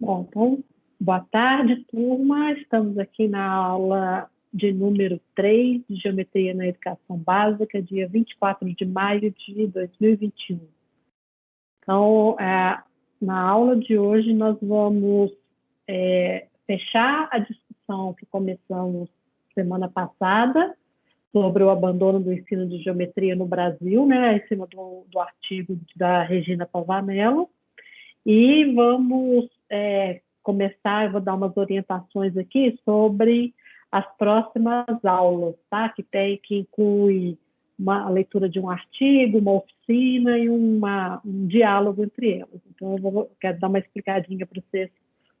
Bom, então, boa tarde, turma. Estamos aqui na aula de número 3 de Geometria na Educação Básica, dia 24 de maio de 2021. Então, na aula de hoje, nós vamos fechar a discussão que começamos semana passada sobre o abandono do ensino de geometria no Brasil, né, em cima do artigo da Regina Pavanello. E vamos começar, eu vou dar umas orientações aqui sobre as próximas aulas, tá? Que inclui a leitura de um artigo, uma oficina e um diálogo entre elas. Então, quero dar uma explicadinha para vocês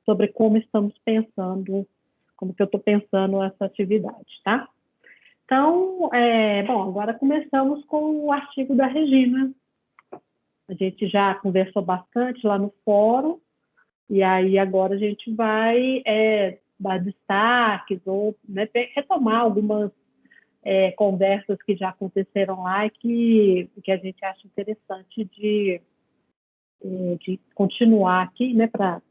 sobre como estamos pensando, como que eu estou pensando essa atividade, tá? Então, bom, agora começamos com o artigo da Regina. A gente já conversou bastante lá no fórum, e aí agora a gente vai dar destaques ou, né, retomar algumas conversas que já aconteceram lá e que a gente acha interessante de continuar aqui, né, para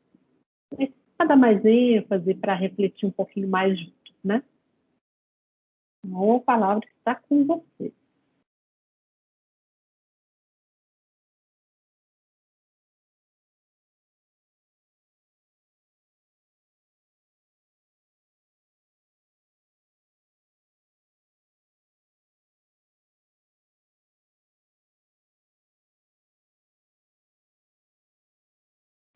dar mais ênfase, para refletir um pouquinho mais juntos, né? Então, a palavra está com você.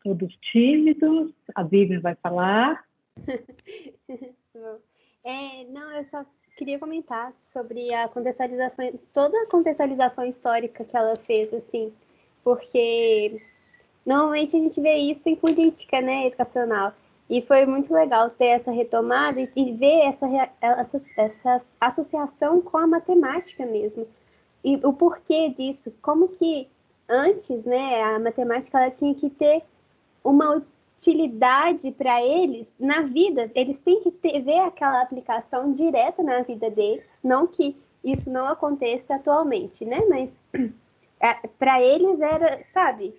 Todos tímidos, a Vivian vai falar. Não, eu só queria comentar sobre a contextualização, toda a contextualização histórica que ela fez, assim, porque normalmente a gente vê isso em política, né, educacional, e foi muito legal ter essa retomada e ver essa associação com a matemática mesmo, e o porquê disso, como que antes, né, a matemática ela tinha que ter uma utilidade para eles na vida, eles têm que ver aquela aplicação direta na vida deles, não que isso não aconteça atualmente, né? Mas para eles era, sabe,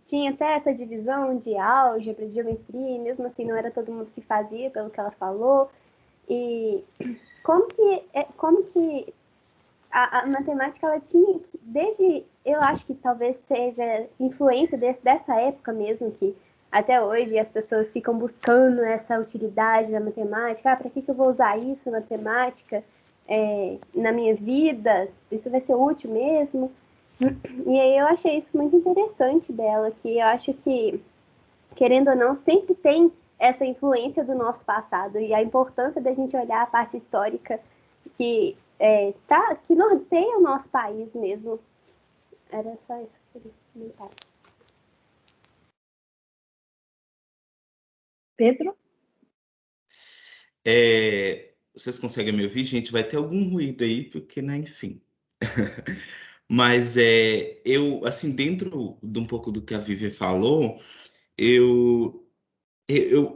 tinha até essa divisão de álgebra, de geometria, e mesmo assim não era todo mundo que fazia, pelo que ela falou. E como que a matemática ela tinha, desde, eu acho que talvez seja influência dessa época mesmo, que até hoje as pessoas ficam buscando essa utilidade da matemática. Para que eu vou usar isso na matemática na minha vida? Isso vai ser útil mesmo? E aí eu achei isso muito interessante dela, que eu acho que, querendo ou não, sempre tem essa influência do nosso passado e a importância da gente olhar a parte histórica que que norteia o nosso país mesmo. Era só isso que eu queria comentar. Pedro? Vocês conseguem me ouvir? Gente, vai ter algum ruído aí, porque, né, enfim. Mas eu, assim, dentro de um pouco do que a Vivi falou,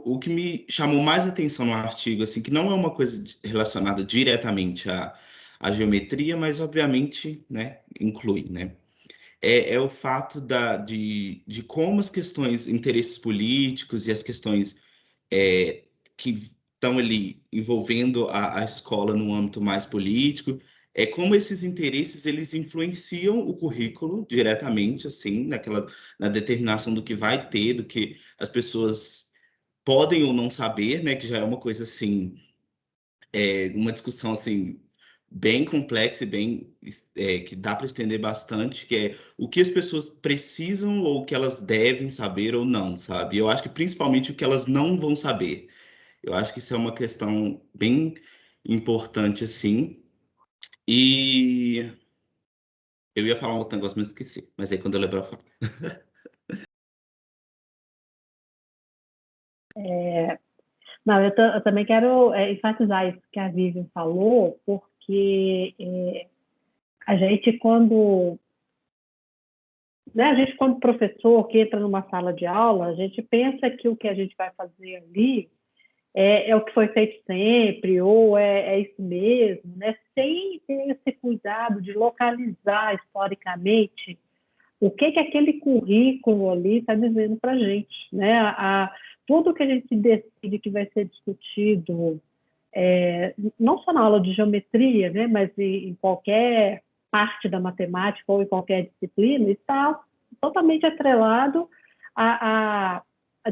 o que me chamou mais atenção no artigo, assim, que não é uma coisa relacionada diretamente à geometria, mas obviamente, né, inclui, né? É o fato de como as questões, interesses políticos e as questões que estão ali envolvendo a escola no âmbito mais político, como esses interesses eles influenciam o currículo diretamente, assim, na determinação do que vai ter, do que as pessoas podem ou não saber, né, que já é uma coisa assim, uma discussão assim bem complexa e bem que dá para estender bastante, que é o que as pessoas precisam ou o que elas devem saber ou não, sabe? Eu acho que principalmente o que elas não vão saber. Eu acho que isso é uma questão bem importante, assim. E eu ia falar um outro negócio, mas esqueci. Mas aí quando eu lembrar, eu falo. Não, eu também quero enfatizar isso que a Vivian falou, porque a gente, quando professor que entra numa sala de aula, a gente pensa que o que a gente vai fazer ali é o que foi feito sempre, ou é isso mesmo, né? Sem ter esse cuidado de localizar historicamente o que aquele currículo ali está dizendo para a gente, né? tudo que a gente decide que vai ser discutido, não só na aula de geometria, né, mas em qualquer parte da matemática ou em qualquer disciplina, está totalmente atrelado a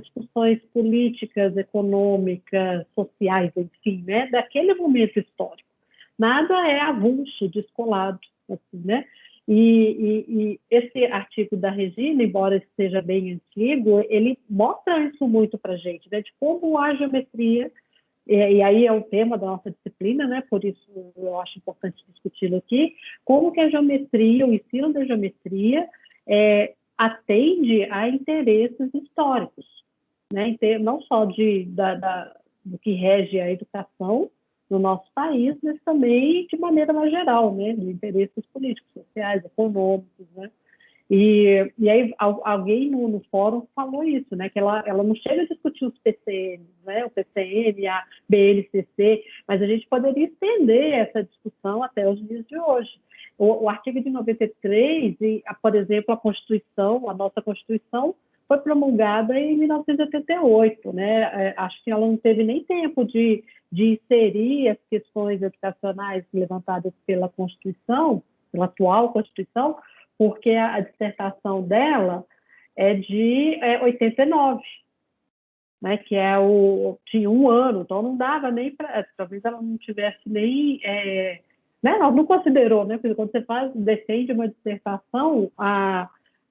discussões políticas, econômicas, sociais, enfim, né, daquele momento histórico. Nada é avulso, descolado, assim, né? E esse artigo da Regina, embora seja bem antigo, ele mostra isso muito para a gente, né? De como a geometria, e aí é o tema da nossa disciplina, né? Por isso eu acho importante discuti-lo aqui, como que a geometria, o ensino da geometria, atende a interesses históricos, né? Não só do que rege a educação no nosso país, mas também de maneira mais geral, né? De interesses políticos, sociais, econômicos, né? E aí alguém no fórum falou isso, né? Que ela não chega a discutir os PCNs, né? O PCN, a BNCC, mas a gente poderia estender essa discussão até os dias de hoje. O artigo de 93, por exemplo, a nossa Constituição, foi promulgada em 1988, né? Acho que ela não teve nem tempo de inserir as questões educacionais levantadas pela Constituição, pela atual Constituição, porque a dissertação dela é de 89, né? Que tinha 1 ano, então não dava nem para, talvez ela não tivesse nem, né? Ela não considerou, né? Porque quando você defende uma dissertação,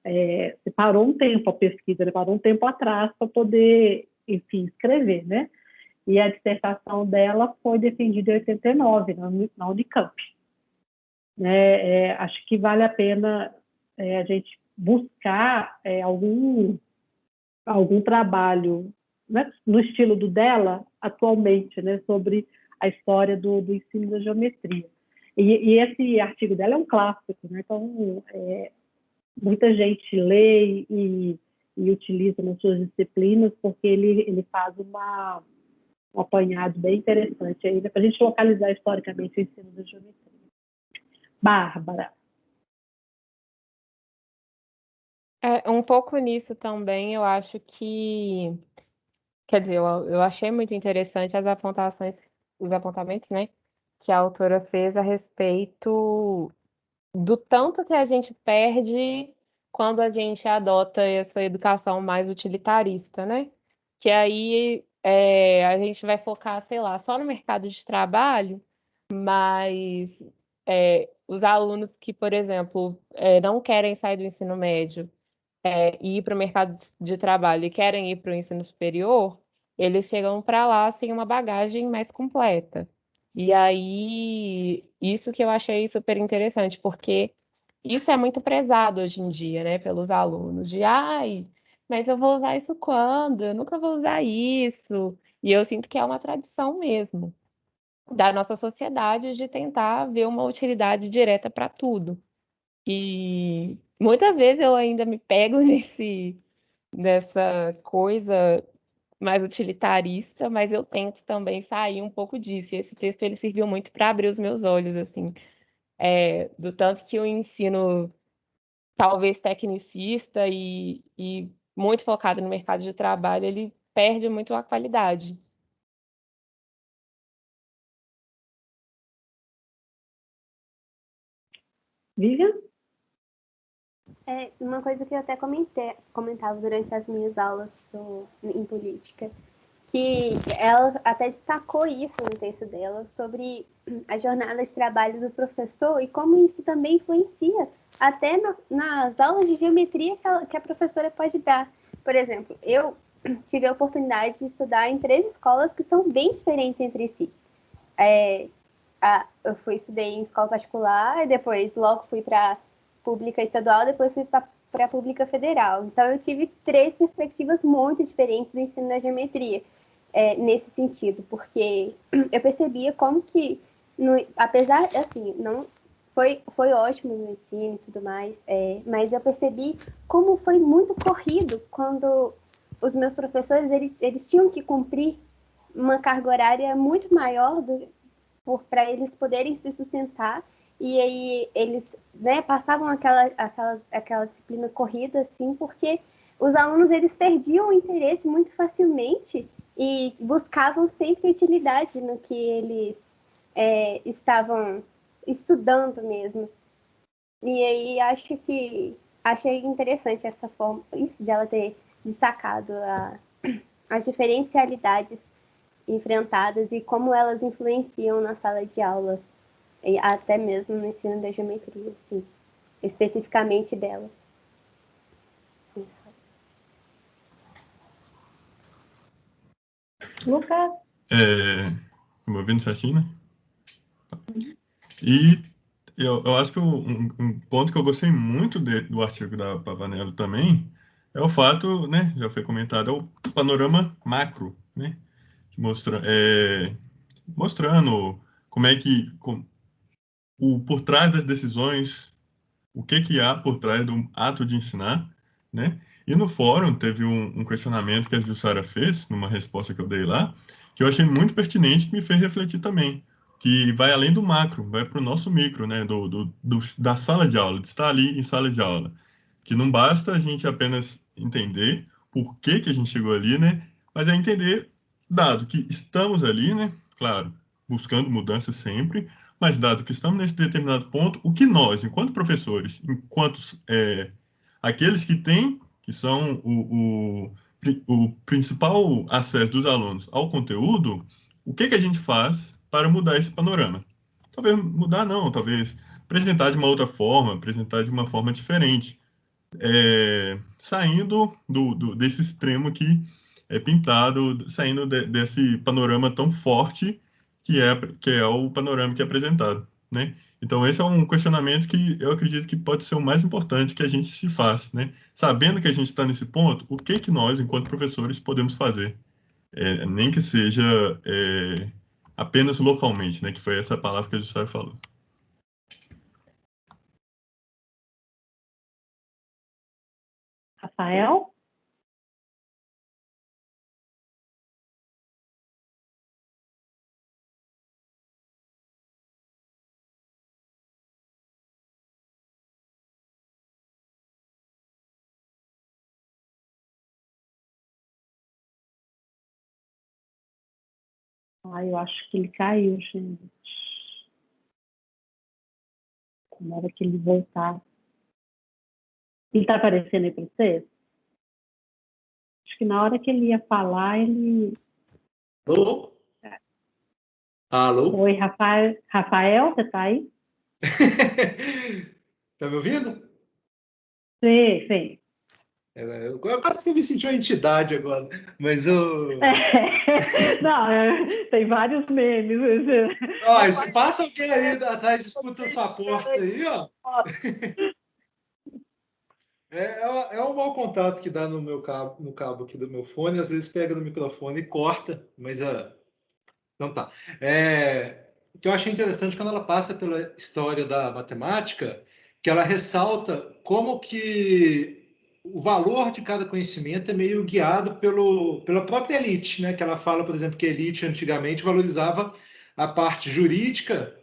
você parou um tempo a pesquisa, parou um tempo atrás para poder, enfim, escrever, né? E a dissertação dela foi defendida em 89, na Unicamp. Acho que vale a pena a gente buscar algum trabalho, né, no estilo do dela, atualmente, né, sobre a história do ensino da geometria. E esse artigo dela é um clássico, né? Então, muita gente lê e utiliza nas suas disciplinas, porque ele faz um apanhado bem interessante aí, né, para a gente localizar historicamente o ensino da geometria. Bárbara. Um pouco nisso também, eu acho que, quer dizer, eu achei muito interessante os apontamentos, né, que a autora fez a respeito do tanto que a gente perde quando a gente adota essa educação mais utilitarista, né? Que aí a gente vai focar, sei lá, só no mercado de trabalho, mas os alunos que, por exemplo, não querem sair do ensino médio e ir para o mercado de trabalho e querem ir para o ensino superior, eles chegam para lá sem uma bagagem mais completa. E aí, isso que eu achei super interessante, porque isso é muito prezado hoje em dia, né, pelos alunos, de ai, mas eu vou usar isso quando? Eu nunca vou usar isso. E eu sinto que é uma tradição mesmo da nossa sociedade de tentar ver uma utilidade direta para tudo. E muitas vezes eu ainda me pego nessa coisa mais utilitarista, mas eu tento também sair um pouco disso. E esse texto ele serviu muito para abrir os meus olhos, assim, do tanto que o ensino talvez tecnicista e muito focado no mercado de trabalho, ele perde muito a qualidade. Vivian? Uma coisa que eu até comentava durante as minhas aulas em política, que ela até destacou isso no texto dela, sobre a jornada de trabalho do professor e como isso também influencia até nas aulas de geometria que a professora pode dar. Por exemplo, eu tive a oportunidade de estudar em 3 escolas que são bem diferentes entre si. Eu estudei em escola particular, e depois logo fui para pública estadual, depois fui para a pública federal. Então, eu tive 3 perspectivas muito diferentes do ensino da geometria, nesse sentido, porque eu percebia como que, apesar, assim, não foi ótimo no ensino e tudo mais, mas eu percebi como foi muito corrido quando os meus professores, eles tinham que cumprir uma carga horária muito maior para eles poderem se sustentar, e aí eles, né, passavam aquela disciplina corrida, assim, porque os alunos eles perdiam o interesse muito facilmente e buscavam sempre utilidade no que eles estavam estudando mesmo. E aí achei interessante essa forma, isso de ela ter destacado as diferencialidades enfrentadas e como elas influenciam na sala de aula, e até mesmo no ensino da geometria, assim, especificamente dela. Lucas? Me ouvindo certinho, né? E eu acho que um ponto que eu gostei muito do artigo da Pavanello também é o fato, né, já foi comentado, é o panorama macro, né, que mostrando como é que por trás das decisões, o que há por trás do ato de ensinar, né? E no fórum teve um questionamento que a Jussara fez, numa resposta que eu dei lá, que eu achei muito pertinente, que me fez refletir também, que vai além do macro, vai para o nosso micro, né? Da sala de aula, de estar ali em sala de aula. Que não basta a gente apenas entender por que a gente chegou ali, né? Mas é entender, dado que estamos ali, né? Claro, buscando mudança sempre, mas dado que estamos nesse determinado ponto, o que nós, enquanto professores, enquanto aqueles que têm, que são o principal acesso dos alunos ao conteúdo, o que a gente faz para mudar esse panorama? Talvez mudar não, talvez apresentar de uma outra forma, apresentar de uma forma diferente, saindo desse extremo que é pintado, saindo desse panorama tão forte que é o panorama que é apresentado, né? Então, esse é um questionamento que eu acredito que pode ser o mais importante que a gente se faz, né? Sabendo que a gente está nesse ponto, o que nós, enquanto professores, podemos fazer? Nem que seja apenas localmente, né? Que foi essa palavra que a gente falou. Rafael? Eu acho que ele caiu, gente. Na hora que ele voltar. Ele está aparecendo aí para você? Acho que na hora que ele ia falar, ele... Alô? Alô? Oi, Rafael, você está aí? Tá me ouvindo? Sim. Eu quase que eu me senti uma entidade agora, mas eu... Não, tem vários memes. Ó, se passa alguém aí atrás, escuta a sua porta aí, ó. É um mau contato que dá no cabo aqui do meu fone, às vezes pega no microfone e corta, mas não tá. O que eu achei interessante quando ela passa pela história da matemática, que ela ressalta como que o valor de cada conhecimento é meio guiado pela própria elite, né? Que ela fala, por exemplo, que a elite antigamente valorizava a parte jurídica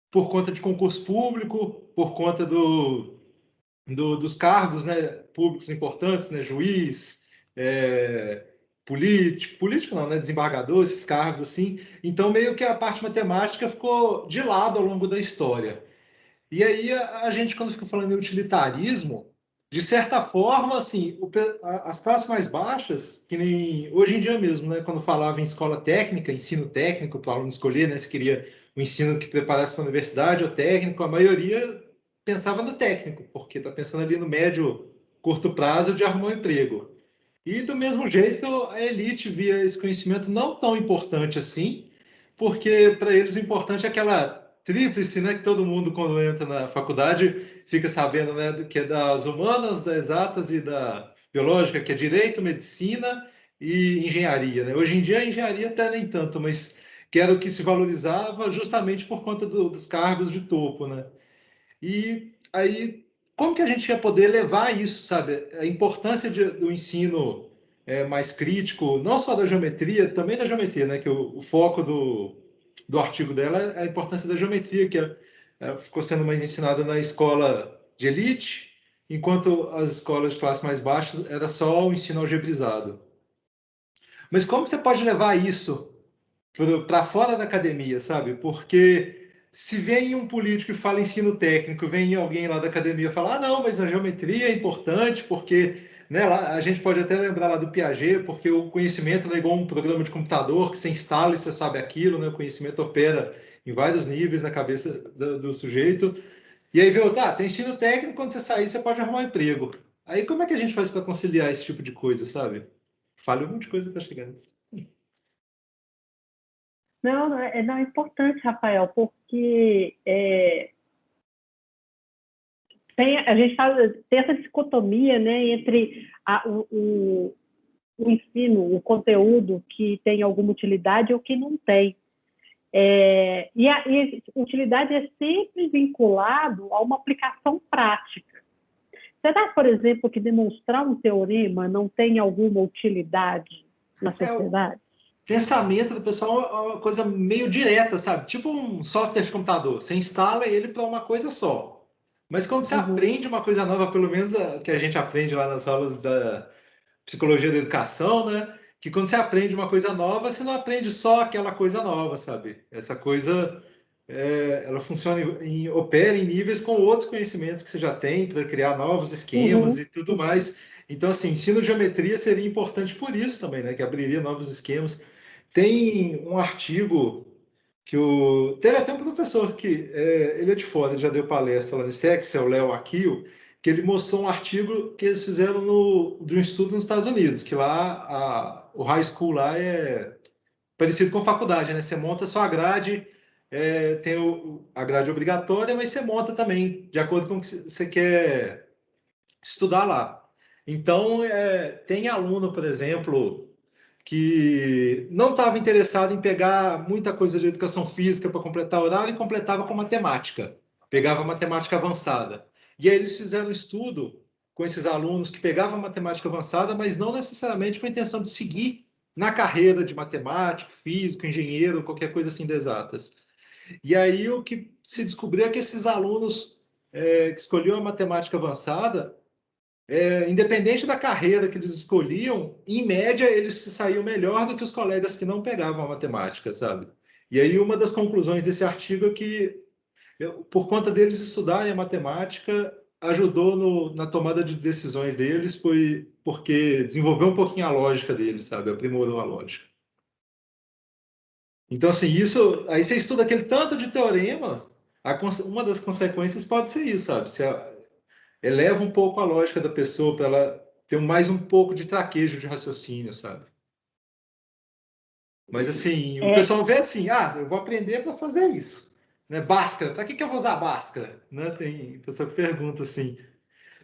por conta de concurso público, por conta dos cargos, né, públicos importantes, né, juiz, político não, né, desembargador, esses cargos assim. Então, meio que a parte matemática ficou de lado ao longo da história. E aí a gente, quando fica falando em utilitarismo, de certa forma, assim, as classes mais baixas, que nem hoje em dia mesmo, né, quando falava em escola técnica, ensino técnico, para o aluno escolher, né, se queria o ensino que preparasse para a universidade ou técnico, a maioria pensava no técnico, porque está pensando ali no médio, curto prazo de arrumar um emprego. E do mesmo jeito, a elite via esse conhecimento não tão importante assim, porque para eles o importante é aquela tríplice, né, que todo mundo quando entra na faculdade fica sabendo, né, que é das humanas, das exatas e da biológica, que é direito, medicina e engenharia, né? Hoje em dia a engenharia até nem tanto, mas que era o que se valorizava justamente por conta dos cargos de topo, né? E aí, como que a gente ia poder levar isso, sabe? A importância do ensino mais crítico, não só da geometria, também da geometria, né? Que o foco do artigo dela é a importância da geometria, que ficou sendo mais ensinada na escola de elite, enquanto as escolas de classe mais baixas era só o ensino algebrizado. Mas como você pode levar isso para fora da academia, sabe? Porque se vem um político e fala ensino técnico, vem alguém lá da academia falar, ah, não, mas a geometria é importante porque, né, lá, a gente pode até lembrar lá do Piaget, porque o conhecimento não é igual um programa de computador que você instala e você sabe aquilo, né? O conhecimento opera em vários níveis na cabeça do sujeito. E aí veio, tá, tem ensino técnico, quando você sair você pode arrumar um emprego. Aí como é que a gente faz para conciliar esse tipo de coisa, sabe? Falha um monte de coisa para chegar nisso. Não, não é importante, Rafael, porque a gente tem essa dicotomia, né, entre o ensino, o conteúdo que tem alguma utilidade ou que não tem. E a utilidade é sempre vinculado a uma aplicação prática. Será, por exemplo, que demonstrar um teorema não tem alguma utilidade na sociedade? O pensamento do pessoal é uma coisa meio direta, sabe? Tipo um software de computador. Você instala ele para uma coisa só. Mas quando você aprende uma coisa nova, pelo menos a que a gente aprende lá nas aulas da psicologia da educação, né? Que quando você aprende uma coisa nova, você não aprende só aquela coisa nova, sabe? Essa coisa, ela funciona, opera em níveis com outros conhecimentos que você já tem para criar novos esquemas e tudo mais. Então, assim, ensino de geometria seria importante por isso também, né? Que abriria novos esquemas. Tem um artigo que teve até um professor que ele é de fora, ele já deu palestra lá no ISEX, é o Léo Aquio, que ele mostrou um artigo que eles fizeram de um estudo nos Estados Unidos, que lá o high school lá é parecido com faculdade, né? Você monta a sua grade, tem a grade obrigatória, mas você monta também, de acordo com o que você quer estudar lá. Então, tem aluno, por exemplo, que não estava interessado em pegar muita coisa de educação física para completar o horário e completava com matemática. Pegava matemática avançada. E aí eles fizeram um estudo com esses alunos que pegavam matemática avançada, mas não necessariamente com a intenção de seguir na carreira de matemático, físico, engenheiro, qualquer coisa assim de exatas. E aí o que se descobriu é que esses alunos que escolhiam a matemática avançada, independente da carreira que eles escolhiam, em média eles se saíam melhor do que os colegas que não pegavam a matemática, sabe? E aí uma das conclusões desse artigo é que, por conta deles estudarem a matemática, ajudou na tomada de decisões deles, porque desenvolveu um pouquinho a lógica deles, sabe? Aprimorou a lógica. Então, assim, aí você estuda aquele tanto de teoremas, uma das consequências pode ser isso, sabe? Você eleva um pouco a lógica da pessoa para ela ter mais um pouco de traquejo de raciocínio, sabe? Mas assim, o pessoal vê assim, eu vou aprender para fazer isso. Né? Bhaskara, para que eu vou usar Bhaskara? Né? Tem pessoa que pergunta assim.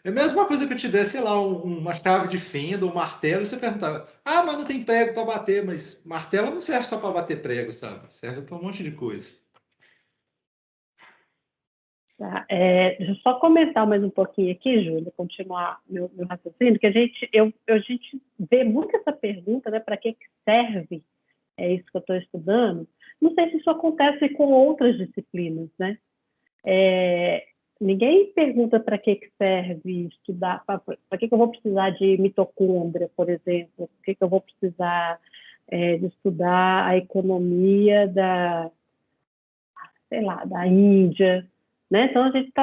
É a mesma coisa que eu te desse, sei lá, uma chave de fenda, um martelo, e você perguntava, mas não tem prego para bater, mas martelo não serve só para bater prego, sabe? Serve para um monte de coisa. Tá, deixa eu só comentar mais um pouquinho aqui, Júlia, continuar meu raciocínio, que a gente vê muito essa pergunta, né, para que serve isso que eu estou estudando. Não sei se isso acontece com outras disciplinas, né? Ninguém pergunta para que serve estudar, para que eu vou precisar de mitocôndria, por exemplo, para que eu vou precisar de estudar a economia da Índia, né? Então, a gente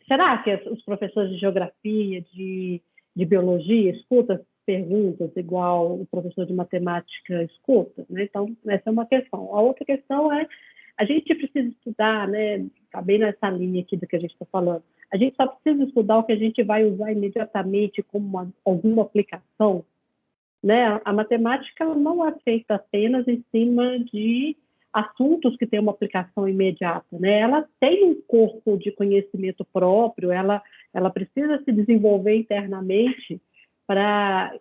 será que os professores de geografia, de biologia, escutam perguntas igual o professor de matemática escuta? Né? Então, essa é uma questão. A outra questão é, a gente precisa estudar, né? Está bem nessa linha aqui do que a gente está falando, a gente só precisa estudar o que a gente vai usar imediatamente como alguma aplicação, né? A matemática não é feita apenas em cima de assuntos que têm uma aplicação imediata, né? Ela tem um corpo de conhecimento próprio, ela precisa se desenvolver internamente para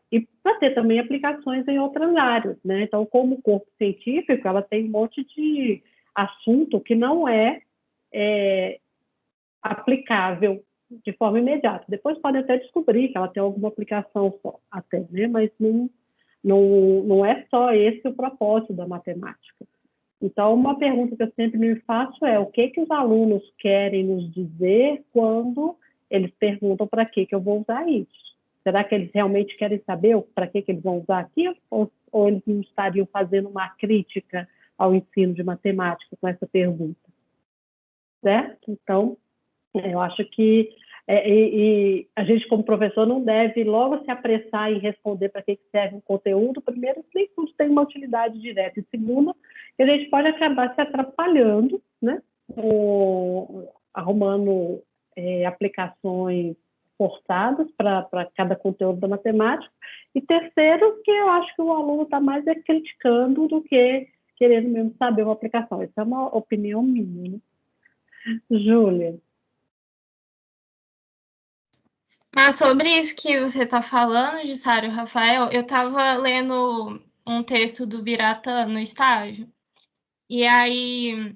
ter também aplicações em outras áreas, né? Então, como corpo científico, ela tem um monte de assunto que não é aplicável de forma imediata. Depois pode até descobrir que ela tem alguma aplicação só, até, né? Mas não é só esse o propósito da matemática. Então, uma pergunta que eu sempre me faço é o que os alunos querem nos dizer quando eles perguntam para que eu vou usar isso. Será que eles realmente querem saber para que eles vão usar aquilo? Ou eles não estariam fazendo uma crítica ao ensino de matemática com essa pergunta? Certo? Então, eu acho que a gente, como professor, não deve logo se apressar em responder para que serve um conteúdo. Primeiro, nem tudo tem uma utilidade direta. E segundo, que a gente pode acabar se atrapalhando, né? Arrumando aplicações forçadas para cada conteúdo da matemática. E terceiro, que eu acho que o aluno está mais criticando do que querendo mesmo saber uma aplicação. Essa é uma opinião minha, né? Júlia. Mas sobre isso que você está falando, Jussário Rafael, eu estava lendo um texto do Biratã no estágio, e aí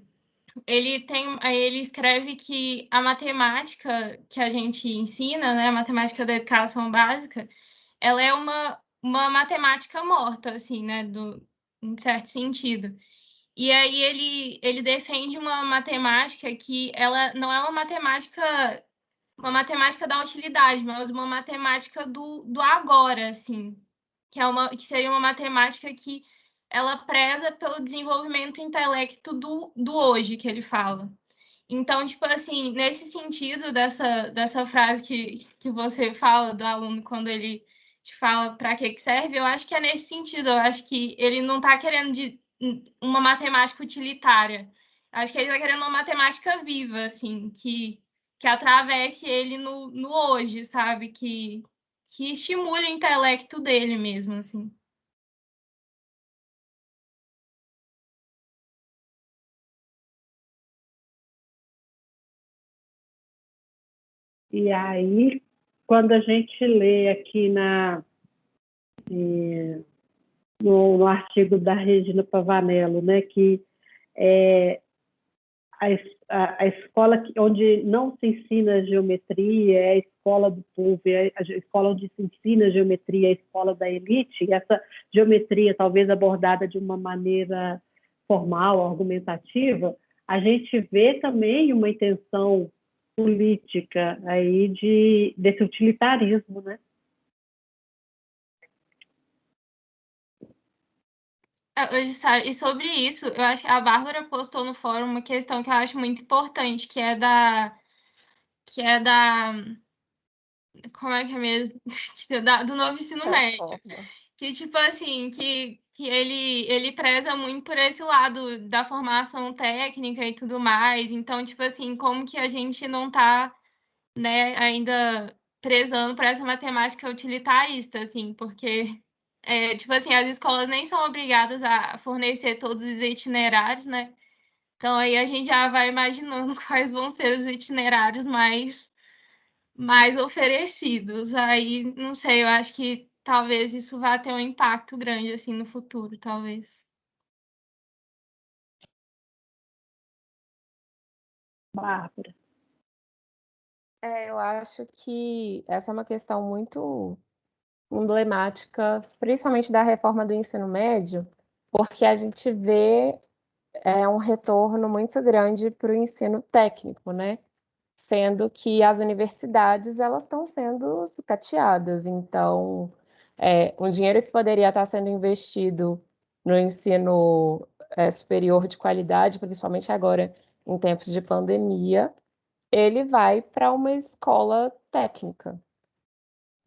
ele escreve que a matemática que a gente ensina, né, a matemática da educação básica, ela é uma matemática morta, assim, né, em certo sentido. E aí ele defende uma matemática que ela não é uma matemática da utilidade, mas uma matemática do agora, assim, que seria uma matemática que ela preza pelo desenvolvimento intelecto do hoje, que ele fala. Então, tipo assim, nesse sentido dessa frase que você fala do aluno quando ele te fala para que serve, eu acho que é nesse sentido. Eu acho que ele não está querendo uma matemática utilitária. Acho que ele está querendo uma matemática viva, assim, que atravesse ele no hoje, sabe? Que estimule o intelecto dele mesmo, assim. E aí, quando a gente lê aqui no artigo da Regina Pavanello, né, que a escola onde não se ensina geometria é a escola do povo, é a escola onde se ensina geometria é a escola da elite, e essa geometria talvez abordada de uma maneira formal, argumentativa, a gente vê também uma intenção política aí desse utilitarismo, né? E sobre isso, eu acho que a Bárbara postou no fórum uma questão que eu acho muito importante, que é da como é que é mesmo? Do novo ensino médio. Que, tipo assim, que ele preza muito por esse lado da formação técnica e tudo mais. Então, tipo assim, como que a gente não tá, né, ainda prezando por essa matemática utilitarista, assim, porque, tipo assim, as escolas nem são obrigadas a fornecer todos os itinerários, né? Então, aí a gente já vai imaginando quais vão ser os itinerários mais oferecidos. Aí, não sei, eu acho que talvez isso vá ter um impacto grande, assim, no futuro, talvez. Bárbara. Eu acho que essa é uma questão muito emblemática, principalmente da reforma do ensino médio, porque a gente vê um retorno muito grande para o ensino técnico, né? Sendo que as universidades elas estão sendo sucateadas. Então, um dinheiro que poderia estar sendo investido no ensino superior de qualidade, principalmente agora em tempos de pandemia, ele vai para uma escola técnica.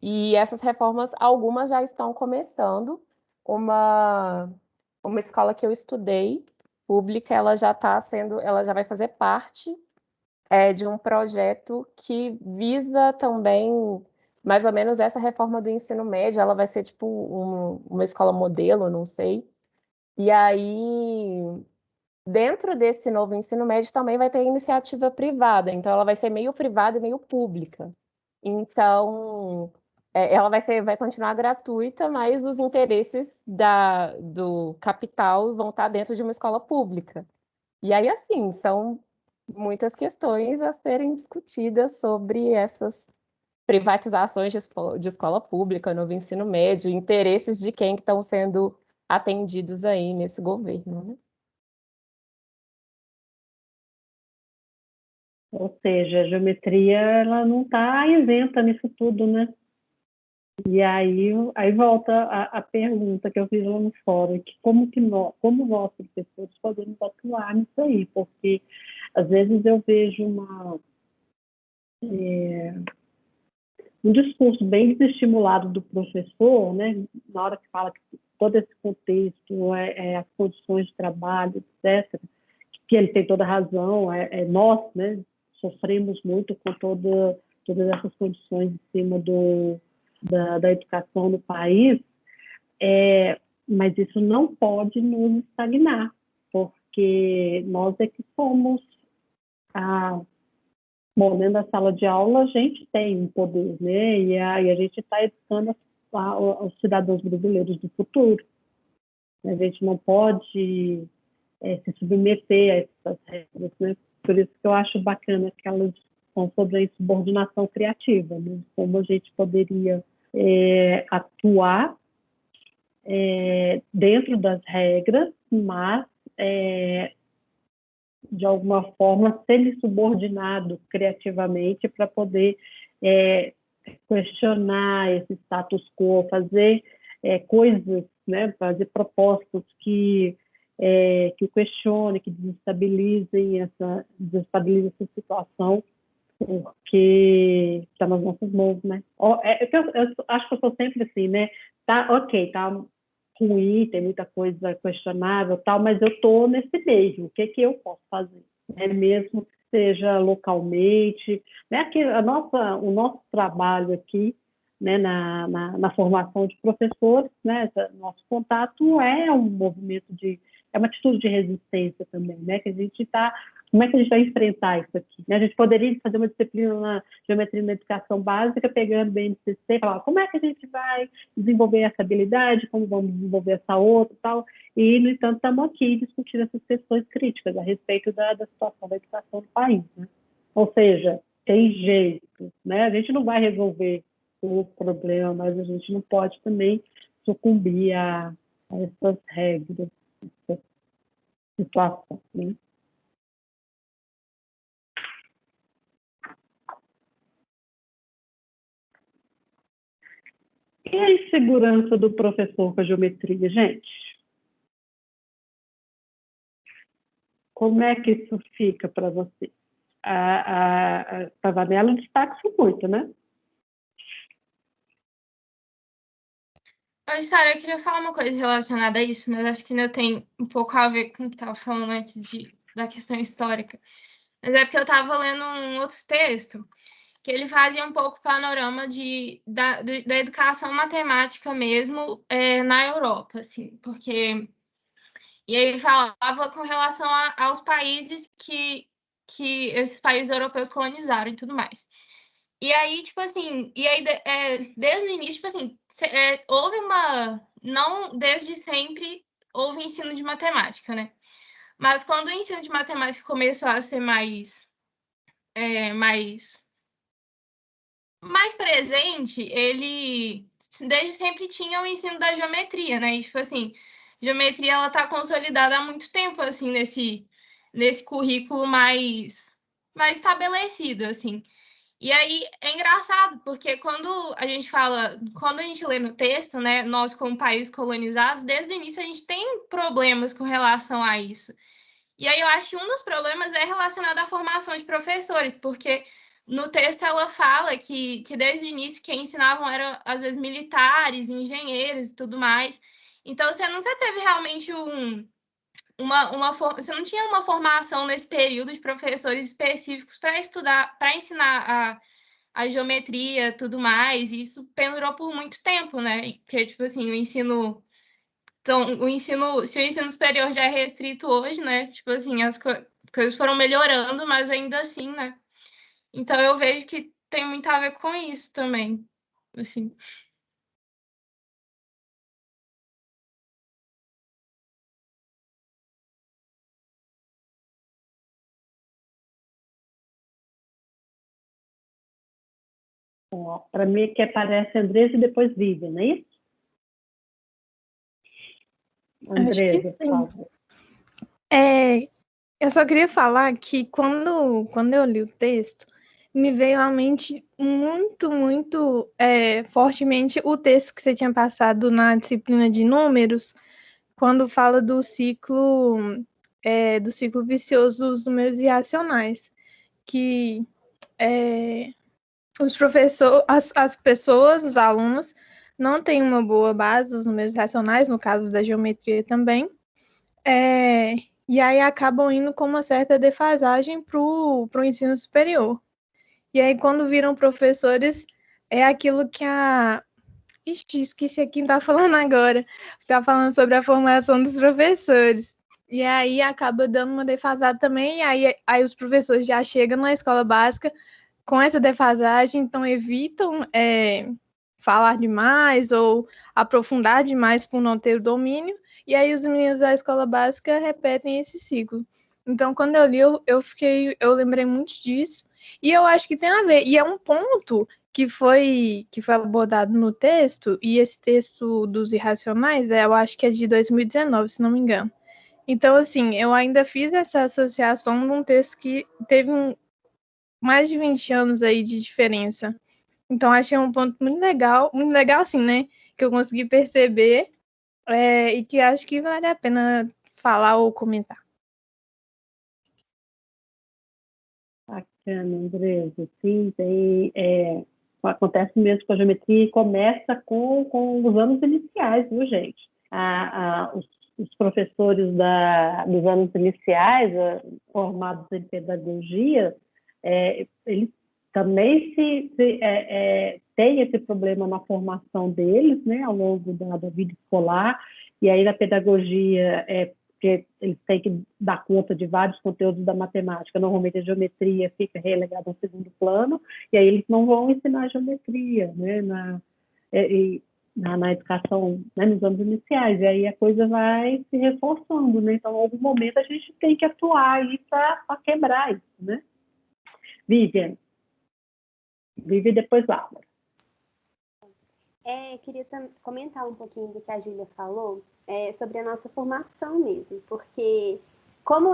E essas reformas, algumas já estão começando. Uma escola que eu estudei, pública, ela já vai fazer parte de um projeto que visa também mais ou menos essa reforma do ensino médio. Ela vai ser tipo uma escola modelo, não sei. E aí, dentro desse novo ensino médio também vai ter iniciativa privada, então ela vai ser meio privada e meio pública. Então, ela vai continuar gratuita, mas os interesses do capital vão estar dentro de uma escola pública. E aí, assim, são muitas questões a serem discutidas sobre essas privatizações de escola pública, novo ensino médio, interesses de quem estão sendo atendidos aí nesse governo, né? Ou seja, a geometria ela não está isenta nisso tudo, né? E aí volta a pergunta que eu fiz lá no fórum, que como nós, professores, podemos atuar nisso aí, porque às vezes eu vejo um discurso bem desestimulado do professor, né, na hora que fala que todo esse contexto, as condições de trabalho, etc., que ele tem toda a razão, nós, né, sofremos muito com todas essas condições em cima da educação no país, mas isso não pode nos estagnar, porque nós é que somos bom, dentro da sala de aula a gente tem um poder, né? E a gente está educando os cidadãos brasileiros do futuro. A gente não pode se submeter a essas regras, né? Por isso que eu acho bacana aquela discussão sobre a insubordinação criativa, né? Como a gente poderia atuar dentro das regras, mas de alguma forma ser subordinado criativamente para poder questionar esse status quo, fazer coisas, né, fazer propostas que o questione, que desestabilizem essa situação, porque está nas nossas mãos, né? Eu acho que eu sou sempre assim, né? Tá, ok, tá ruim, tem muita coisa questionável, tal, mas eu estou nesse meio. O que eu posso fazer? Mesmo que seja localmente, né? O nosso trabalho aqui, né? Na formação de professores, né? Nosso contato é um movimento é uma atitude de resistência também, né? Que a gente está. Como é que a gente vai enfrentar isso aqui? A gente poderia fazer uma disciplina na geometria na educação básica, pegando o BNCC e falar como é que a gente vai desenvolver essa habilidade, como vamos desenvolver essa outra e tal. E, no entanto, estamos aqui discutindo essas questões críticas a respeito da situação da educação do país, né? Ou seja, tem jeito, né? A gente não vai resolver o problema, mas a gente não pode também sucumbir a essas regras, essa situação, né? E a insegurança do professor com a geometria, gente? Como é que isso fica para você? A Vanella destaca isso muito, né? Sara, eu queria falar uma coisa relacionada a isso, mas acho que ainda tem um pouco a ver com o que estava falando antes da questão histórica. Mas é porque eu estava lendo um outro texto que ele fazia um pouco o panorama da educação matemática mesmo na Europa, assim, porque... E aí ele falava com relação aos países que esses países europeus colonizaram e tudo mais. E aí, tipo assim, desde o início, tipo assim, houve não desde sempre houve ensino de matemática, né? Mas quando o ensino de matemática começou a ser mais presente, ele desde sempre tinha o ensino da geometria, né? E, tipo assim, geometria ela tá consolidada há muito tempo, assim, nesse currículo mais estabelecido, assim. E aí é engraçado, porque quando a gente lê no texto, né, nós como países colonizados, desde o início a gente tem problemas com relação a isso. E aí eu acho que um dos problemas é relacionado à formação de professores, porque no texto ela fala que desde o início quem ensinavam eram, às vezes, militares, engenheiros e tudo mais. Então, você nunca teve realmente você não tinha uma formação nesse período de professores específicos para ensinar a geometria e tudo mais, e isso pendurou por muito tempo, né? Porque, tipo assim, então, se o ensino superior já é restrito hoje, né? Tipo assim, as coisas foram melhorando, mas ainda assim, né? Então, eu vejo que tem muito a ver com isso também, assim. Para mim, que aparece Andresa e depois Vivian, não é isso? Andresa, por favor. Eu só queria falar que quando eu li o texto, me veio à mente muito fortemente o texto que você tinha passado na disciplina de números, quando fala do ciclo vicioso dos números irracionais, que os professores, as pessoas, os alunos, não têm uma boa base dos números racionais, no caso da geometria também, e aí acabam indo com uma certa defasagem para o ensino superior. E aí, quando viram professores, é aquilo que a... Ixi, esqueci quem está falando agora. Está falando sobre a formação dos professores. E aí acaba dando uma defasada também, e aí os professores já chegam na escola básica com essa defasagem, então evitam falar demais ou aprofundar demais por não ter o domínio, e aí os meninos da escola básica repetem esse ciclo. Então, quando eu li, eu lembrei muito disso, e eu acho que tem a ver, e é um ponto que foi abordado no texto, e esse texto dos irracionais, eu acho que é de 2019, se não me engano. Então, assim, eu ainda fiz essa associação num texto que teve mais de 20 anos aí de diferença. Então, achei um ponto muito legal assim, né? Que eu consegui perceber e que acho que vale a pena falar ou comentar. Bacana, Andresa. Sim, acontece mesmo com a geometria e começa com os anos iniciais, viu, gente? Os professores dos anos iniciais, formados em pedagogia, eles também têm esse problema na formação deles, né, ao longo da vida escolar, e aí na pedagogia porque eles têm que dar conta de vários conteúdos da matemática. Normalmente a geometria fica relegada ao segundo plano, e aí eles não vão ensinar geometria, né, na educação, né, nos anos iniciais, e aí a coisa vai se reforçando, né? Então, em algum momento a gente tem que atuar aí para quebrar isso, né? Vivian e depois Laura. Queria comentar um pouquinho do que a Júlia falou sobre a nossa formação mesmo, porque como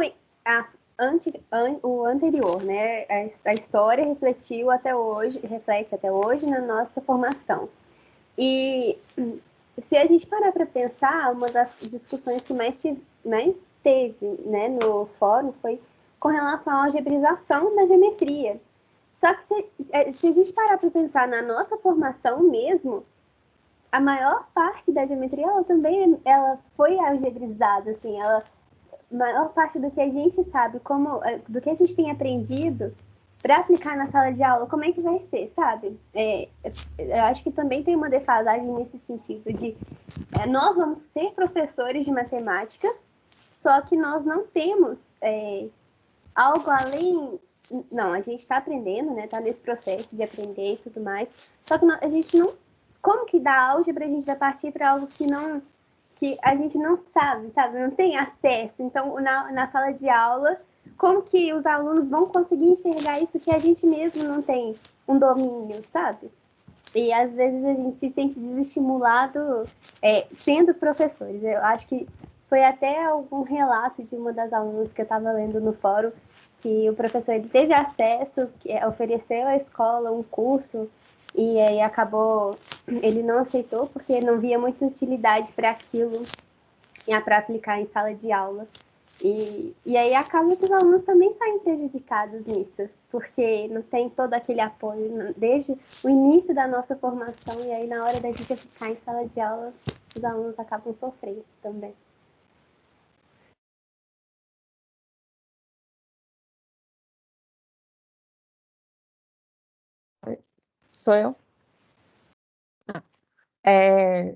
o anterior, né, a história reflete até hoje na nossa formação. E se a gente parar para pensar, uma das discussões que mais teve, né, no fórum foi com relação à algebrização da geometria. Só que se a gente parar para pensar na nossa formação mesmo, a maior parte da geometria, ela foi algebrizada, assim, a maior parte do que a gente sabe, do que a gente tem aprendido para aplicar na sala de aula, como é que vai ser, sabe? Eu acho que também tem uma defasagem nesse sentido de nós vamos ser professores de matemática, só que nós não temos algo além... Não, a gente está aprendendo, né? Está nesse processo de aprender e tudo mais, só que a gente não... Como que da álgebra a gente vai partir para algo que a gente não sabe? Não tem acesso. Então, na sala de aula, como que os alunos vão conseguir enxergar isso que a gente mesmo não tem um domínio, sabe? E às vezes a gente se sente desestimulado sendo professores. Eu acho que foi até algum relato de uma das alunas que eu estava lendo no fórum, que o professor ele teve acesso, ofereceu à escola um curso, e aí ele não aceitou porque não via muita utilidade para aquilo, para aplicar em sala de aula. E aí acaba que os alunos também saem prejudicados nisso, porque não tem todo aquele apoio desde o início da nossa formação, e aí na hora da gente ficar em sala de aula, os alunos acabam sofrendo também. Sou eu?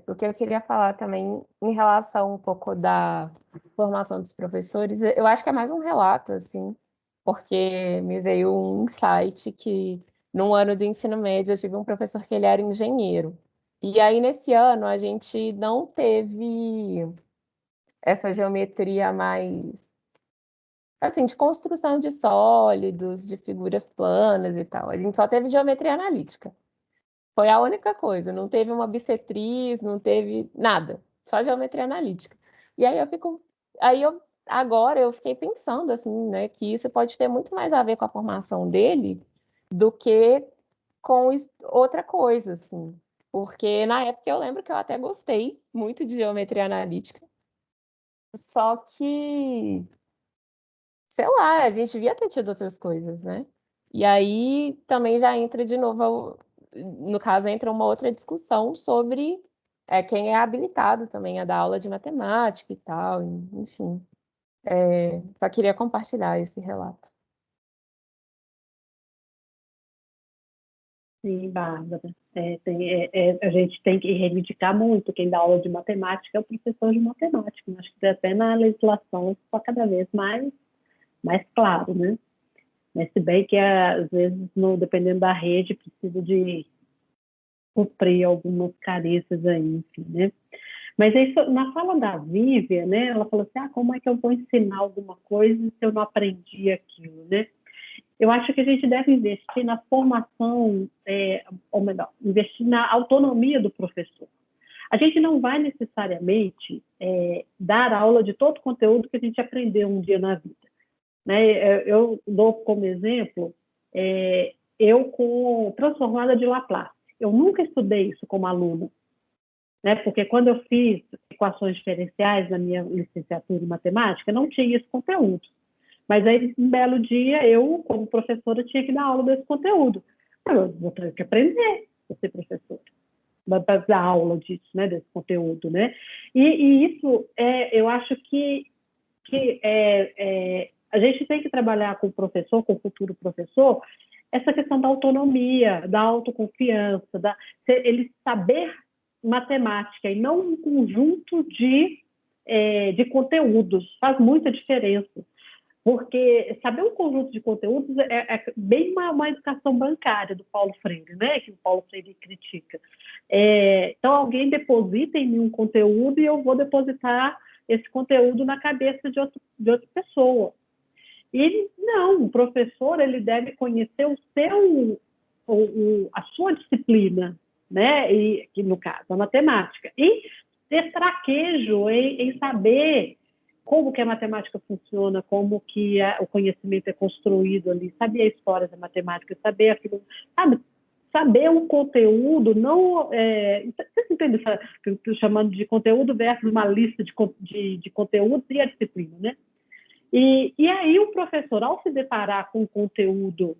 O que eu queria falar também em relação um pouco da formação dos professores, eu acho que é mais um relato, assim, porque me veio um insight que num ano do ensino médio eu tive um professor que ele era engenheiro. E aí nesse ano a gente não teve essa geometria mais assim, de construção de sólidos, de figuras planas e tal. A gente só teve geometria analítica. Foi a única coisa, não teve uma bissetriz, não teve nada, só geometria analítica. E aí eu agora eu fiquei pensando, assim, né, que isso pode ter muito mais a ver com a formação dele do que com outra coisa, assim. Porque na época eu lembro que eu até gostei muito de geometria analítica, só que, sei lá, a gente devia ter tido outras coisas, né? E aí também já entra de novo, no caso, entra uma outra discussão sobre quem é habilitado também a dar aula de matemática e tal, enfim. Só queria compartilhar esse relato. Sim, Bárbara. A gente tem que reivindicar muito. Quem dá aula de matemática é o professor de matemática. Acho que até na legislação isso está cada vez mais claro, né? Mas se bem que, às vezes, dependendo da rede, precisa de cumprir algumas carências aí, enfim, né? Mas aí, na fala da Vívia, né, ela falou assim, como é que eu vou ensinar alguma coisa se eu não aprendi aquilo, né? Eu acho que a gente deve investir na formação, ou melhor, investir na autonomia do professor. A gente não vai necessariamente dar aula de todo o conteúdo que a gente aprendeu um dia na vida, né? Eu dou como exemplo, eu com transformada de Laplace. Eu nunca estudei isso como aluna, né? Porque quando eu fiz equações diferenciais na minha licenciatura em matemática, não tinha esse conteúdo. Mas aí, um belo dia, eu, como professora, tinha que dar aula desse conteúdo. Eu vou ter que aprender a ser professora, para dar aula disso, né, desse conteúdo, né? E isso, eu acho que a gente tem que trabalhar com o professor, com o futuro professor, essa questão da autonomia, da autoconfiança, ele saber matemática e não um conjunto de conteúdos. Faz muita diferença. Porque saber um conjunto de conteúdos é bem uma educação bancária do Paulo Freire, né? Que o Paulo Freire critica. Então, alguém deposita em mim um conteúdo e eu vou depositar esse conteúdo na cabeça de outra pessoa. E não, o professor ele deve conhecer a sua disciplina, né? E, que no caso, a matemática. E ter traquejo em saber como que a matemática funciona, como que o conhecimento é construído ali, saber a história da matemática, saber aquilo, saber um conteúdo, não... Vocês entendem que eu estou chamando de conteúdo versus uma lista de conteúdos e a disciplina, né? E aí o professor, ao se deparar com um conteúdo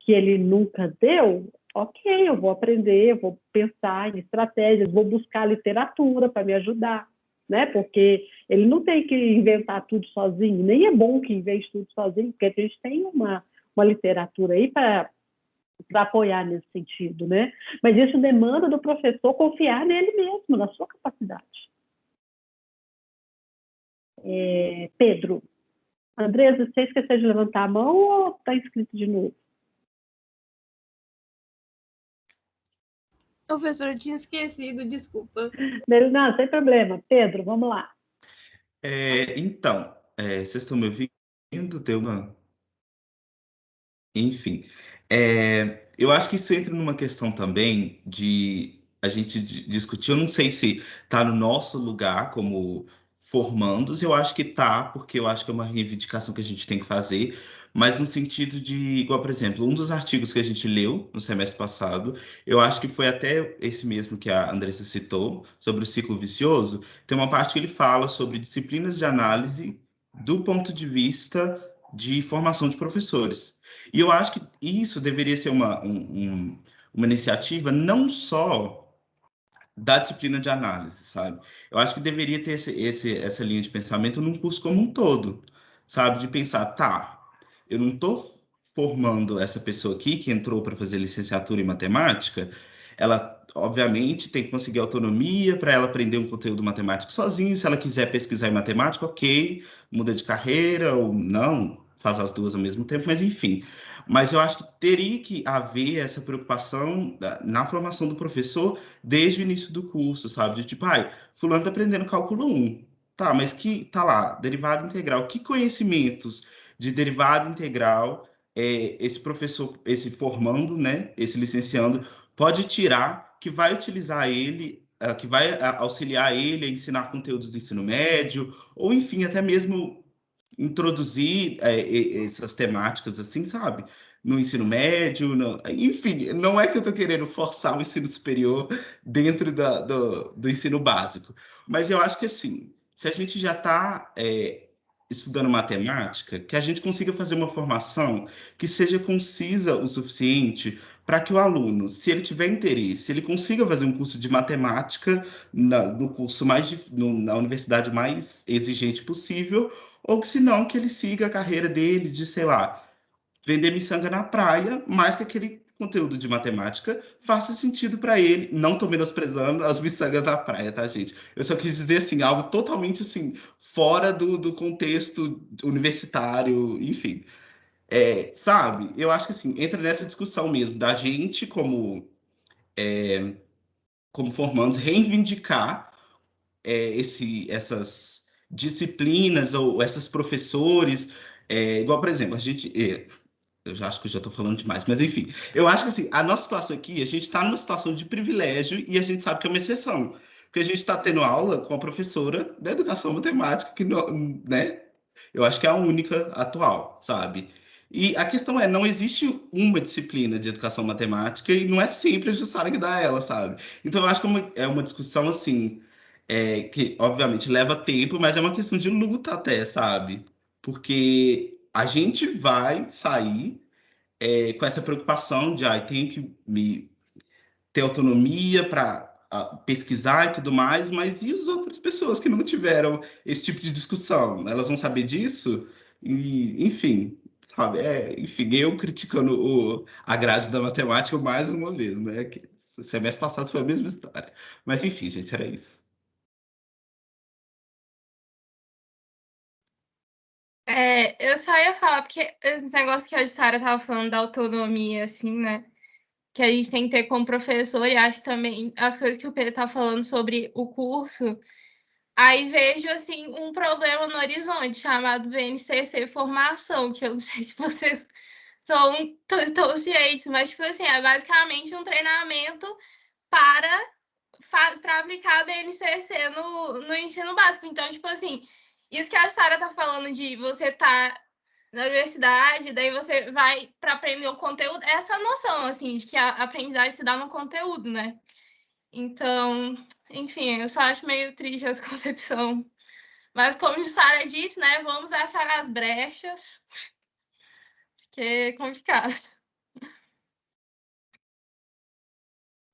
que ele nunca deu, ok, eu vou aprender, eu vou pensar em estratégias, vou buscar literatura para me ajudar, né? Porque ele não tem que inventar tudo sozinho, nem é bom que invente tudo sozinho, porque a gente tem uma literatura aí para apoiar nesse sentido, né? Mas isso demanda do professor confiar nele mesmo, na sua capacidade. Pedro, Andresa, você esqueceu de levantar a mão ou está inscrito de novo? Professor, eu tinha esquecido, desculpa. Não, sem problema. Pedro, vamos lá. Então, vocês estão me ouvindo? Deu uma... Enfim, eu acho que isso entra numa questão também de a gente discutir. Eu não sei se está no nosso lugar como formandos, eu acho que está, porque eu acho que é uma reivindicação que a gente tem que fazer, mas no sentido de, igual, por exemplo, um dos artigos que a gente leu no semestre passado, eu acho que foi até esse mesmo que a Andressa citou, sobre o ciclo vicioso, tem uma parte que ele fala sobre disciplinas de análise do ponto de vista de formação de professores. E eu acho que isso deveria ser uma iniciativa não só da disciplina de análise, sabe? Eu acho que deveria ter essa linha de pensamento num curso como um todo, sabe? De pensar, eu não estou formando essa pessoa aqui que entrou para fazer licenciatura em matemática, ela, obviamente, tem que conseguir autonomia para ela aprender um conteúdo matemático sozinho. Se ela quiser pesquisar em matemática, ok, muda de carreira ou não, faz as duas ao mesmo tempo, mas enfim. Mas eu acho que teria que haver essa preocupação na formação do professor desde o início do curso, sabe? De tipo, fulano tá aprendendo cálculo 1. Tá, mas tá lá, derivada integral. Que conhecimentos de derivada integral esse professor, esse formando, né, esse licenciando, pode tirar, que vai utilizar ele, que vai auxiliar ele a ensinar conteúdos do ensino médio, ou enfim, até mesmo introduzir essas temáticas, assim, sabe? No ensino médio, enfim, não é que eu estou querendo forçar o ensino superior dentro do ensino básico, mas eu acho que, assim, se a gente já está estudando matemática, que a gente consiga fazer uma formação que seja concisa o suficiente para que o aluno, se ele tiver interesse, ele consiga fazer um curso de matemática no curso na universidade mais exigente possível, ou que se não, que ele siga a carreira dele de, sei lá, vender miçanga na praia, mas que aquele conteúdo de matemática faça sentido para ele. Não estou menosprezando as miçangas na praia, tá, gente? Eu só quis dizer, assim, algo totalmente, assim, fora do contexto universitário, enfim. Sabe? Eu acho que, assim, entra nessa discussão mesmo, da gente, como formandos, reivindicar essas disciplinas ou esses professores, igual, por exemplo, eu já acho que eu já estou falando demais, mas enfim, eu acho que assim, a nossa situação aqui, a gente está numa situação de privilégio e a gente sabe que é uma exceção, porque a gente está tendo aula com a professora da educação matemática, que né, eu acho que é a única atual, sabe? E a questão é, não existe uma disciplina de educação matemática e não é sempre a Jussara que dá ela, sabe? Então eu acho que é uma discussão assim, que obviamente leva tempo, mas é uma questão de luta até, sabe? Porque a gente vai sair com essa preocupação de tenho que ter autonomia para pesquisar e tudo mais, mas e as outras pessoas que não tiveram esse tipo de discussão? Elas vão saber disso? E, enfim, sabe? Enfim, eu criticando a grade da matemática mais uma vez, né? Que semestre passado foi a mesma história. Mas, enfim, gente, era isso. Eu só ia falar, porque esse negócio que a Jussara tava falando da autonomia, assim, né? Que a gente tem que ter como professor, e acho também as coisas que o Pedro tá falando sobre o curso. Aí vejo, assim, um problema no horizonte, chamado BNCC Formação, que eu não sei se vocês estão cientes, mas, tipo assim, é basicamente um treinamento para aplicar a BNCC no ensino básico. Então, tipo assim, isso que a Sara tá falando de você tá na universidade, daí você vai para aprender o conteúdo, essa noção, assim, de que a aprendizagem se dá no conteúdo, né? Então, enfim, eu só acho meio triste essa concepção. Mas como a Sara disse, né, vamos achar as brechas, que é complicado.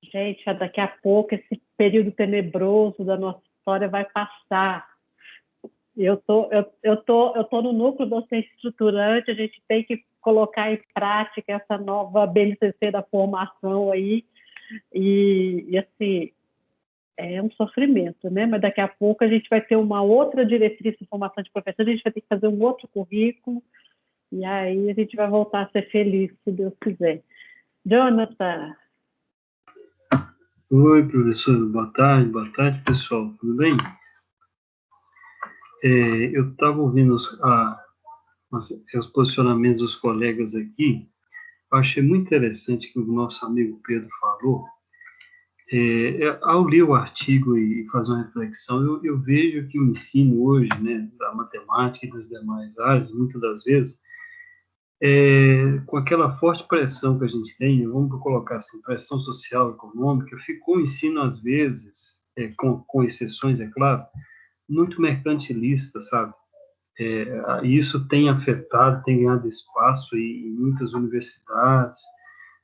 Gente, daqui a pouco esse período tenebroso da nossa história vai passar. Eu tô no núcleo docente estruturante, a gente tem que colocar em prática essa nova BNCC da formação aí, e assim, é um sofrimento, né? Mas daqui a pouco a gente vai ter uma outra diretriz de formação de professores, a gente vai ter que fazer um outro currículo, e aí a gente vai voltar a ser feliz, se Deus quiser. Jonathan. Oi, professor, boa tarde, pessoal, tudo bem? Eu estava ouvindo os posicionamentos dos colegas aqui, eu achei muito interessante que o nosso amigo Pedro falou. Ao ler o artigo e fazer uma reflexão, eu vejo que o ensino hoje, né, da matemática e das demais áreas, muitas das vezes, com aquela forte pressão que a gente tem, vamos colocar assim, pressão social, econômica, ficou o ensino, às vezes, com exceções, é claro, muito mercantilista, sabe? E isso tem afetado, tem ganhado espaço em muitas universidades.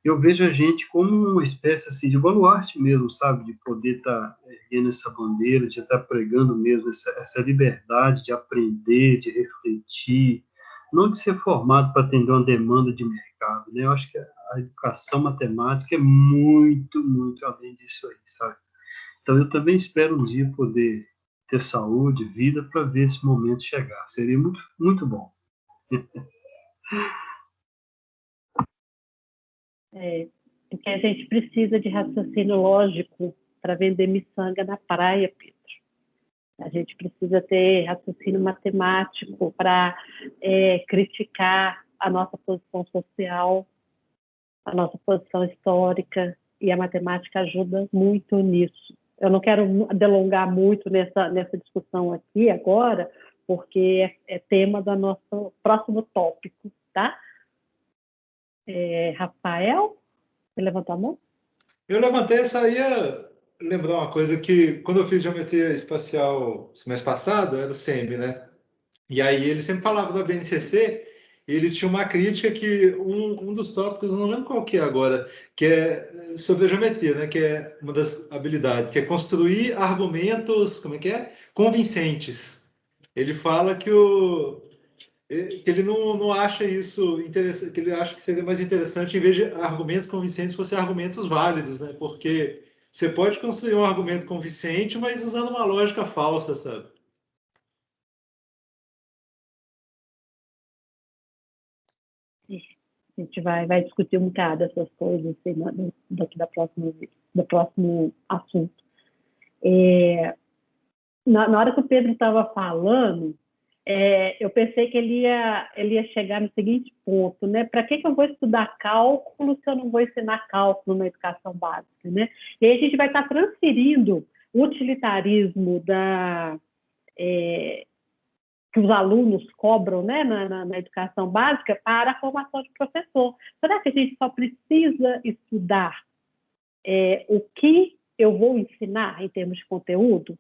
Eu vejo a gente como uma espécie assim, de baluarte mesmo, sabe? De poder estar erguendo essa bandeira, de estar pregando mesmo essa liberdade de aprender, de refletir, não de ser formado para atender uma demanda de mercado, né? Eu acho que a educação matemática é muito, muito além disso aí, sabe? Então, eu também espero um dia poder ter saúde, vida, para ver esse momento chegar. Seria muito, muito bom. Porque a gente precisa de raciocínio lógico para vender miçanga na praia, Pedro. A gente precisa ter raciocínio matemático para criticar a nossa posição social, a nossa posição histórica, e a matemática ajuda muito nisso. Eu não quero delongar muito nessa discussão aqui agora, porque é tema do nosso próximo tópico, tá? Rafael, você levantou a mão? Eu levantei, só ia lembrar uma coisa que, quando eu fiz geometria espacial semestre passado, era o SEMI, né? E aí ele sempre falava da BNCC, e ele tinha uma crítica que um dos tópicos, eu não lembro qual que é agora, que é sobre a geometria, né? Que é uma das habilidades, que é construir argumentos, como é que é? Convincentes. Ele fala que ele não acha isso interessante, que ele acha que seria mais interessante, em vez de argumentos convincentes, fossem argumentos válidos, né? Porque você pode construir um argumento convincente, mas usando uma lógica falsa, sabe? A gente vai discutir um bocado essas coisas assim, daqui do próximo assunto. Na hora que o Pedro estava falando, eu pensei que ele ia chegar no seguinte ponto, né? Para que eu vou estudar cálculo se eu não vou ensinar cálculo na educação básica, né? E aí a gente vai estar transferindo o utilitarismo que os alunos cobram, né, na educação básica para a formação de professor. Será que a gente só precisa estudar o que eu vou ensinar em termos de conteúdo?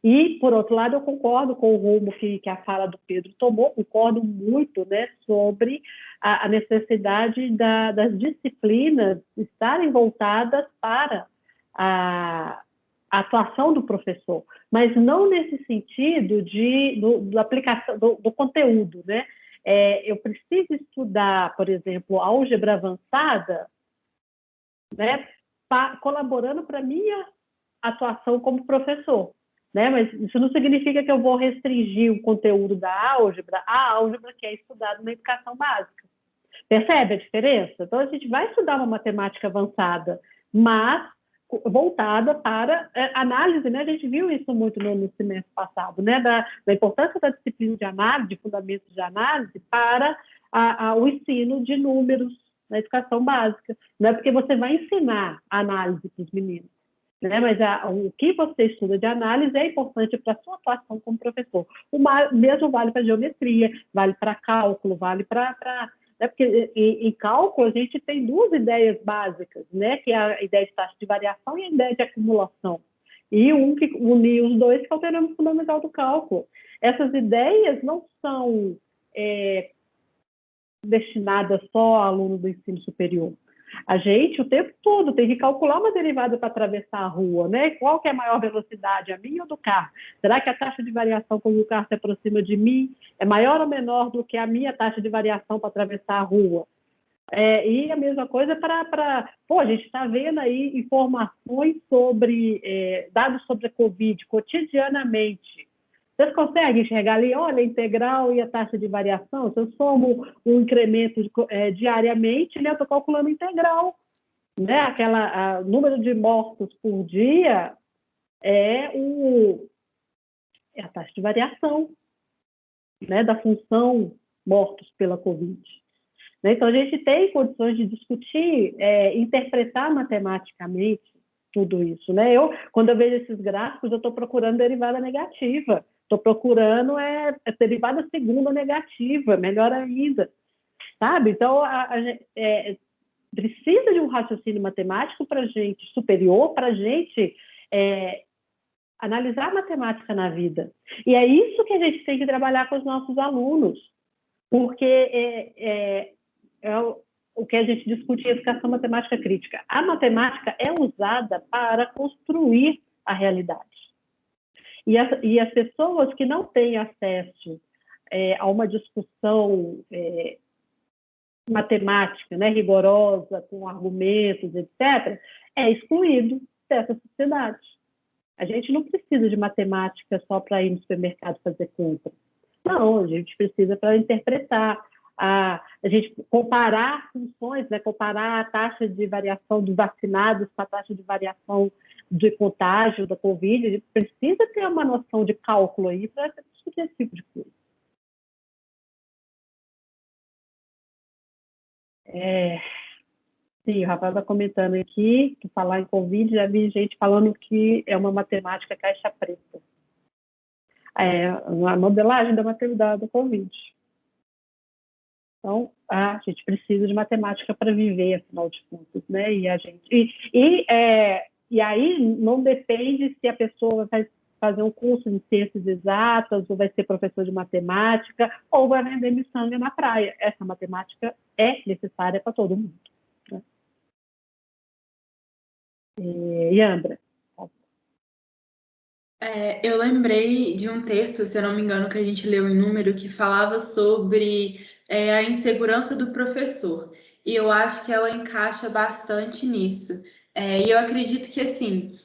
E, por outro lado, eu concordo com o rumo que a fala do Pedro tomou, concordo muito, né, sobre a necessidade das disciplinas estarem voltadas para a atuação do professor, mas não nesse sentido da aplicação do conteúdo, né? Eu preciso estudar, por exemplo, álgebra avançada, né, colaborando para a minha atuação como professor. Né? Mas isso não significa que eu vou restringir o conteúdo da álgebra à álgebra que é estudado na educação básica. Percebe a diferença? Então, a gente vai estudar uma matemática avançada, mas voltada para análise, né? A gente viu isso muito no semestre passado, né? Da importância da disciplina de análise, de fundamentos de análise, para o ensino de números na educação básica. Não é porque você vai ensinar análise para os meninos, né? Mas o que você estuda de análise é importante para a sua atuação como professor. O mesmo vale para geometria, vale para cálculo, vale para... Né? Porque em cálculo a gente tem duas ideias básicas, né? Que é a ideia de taxa de variação e a ideia de acumulação. E que une os dois, que é o teorema fundamental do cálculo. Essas ideias não são destinadas só a aluno do ensino superior. A gente, o tempo todo, tem que calcular uma derivada para atravessar a rua, né? Qual que é a maior velocidade, a minha ou do carro? Será que a taxa de variação quando o carro se aproxima de mim é maior ou menor do que a minha taxa de variação para atravessar a rua? E a mesma coisa a gente está vendo aí informações sobre, dados sobre a Covid cotidianamente. Vocês conseguem enxergar ali, olha, a integral e a taxa de variação? Se eu somo um incremento diariamente, né, eu estou calculando a integral. Né? Número de mortos por dia é a taxa de variação, né, da função mortos pela Covid. Né? Então, a gente tem condições de discutir, interpretar matematicamente tudo isso. Né? Quando eu vejo esses gráficos, eu estou procurando derivada negativa. Estou procurando derivada segunda negativa, melhor ainda, sabe? Então, a gente precisa de um raciocínio matemático para a gente, superior, para a gente analisar a matemática na vida. E é isso que a gente tem que trabalhar com os nossos alunos, porque o que a gente discute em educação matemática crítica. A matemática é usada para construir a realidade. E as pessoas que não têm acesso a uma discussão matemática, né, rigorosa, com argumentos, etc., é excluído dessa sociedade. A gente não precisa de matemática só para ir no supermercado fazer compra. Não, a gente precisa para interpretar, a gente comparar funções, né, comparar a taxa de variação dos vacinados com a taxa de variação de contágio da Covid. A gente precisa ter uma noção de cálculo aí para discutir esse tipo de coisa. Sim, o Rafael está comentando aqui que falar em Covid, já vi gente falando que é uma matemática caixa preta. a modelagem da maternidade do Covid. Então, a gente precisa de matemática para viver, afinal de contas, né? E aí não depende se a pessoa vai fazer um curso de ciências exatas, ou vai ser professor de matemática, ou vai vender miçanga na praia. Essa matemática é necessária para todo mundo. Né? Yandra. Eu lembrei de um texto, se eu não me engano, que a gente leu em Número, que falava sobre a insegurança do professor. E eu acho que ela encaixa bastante nisso. E eu acredito que, assim,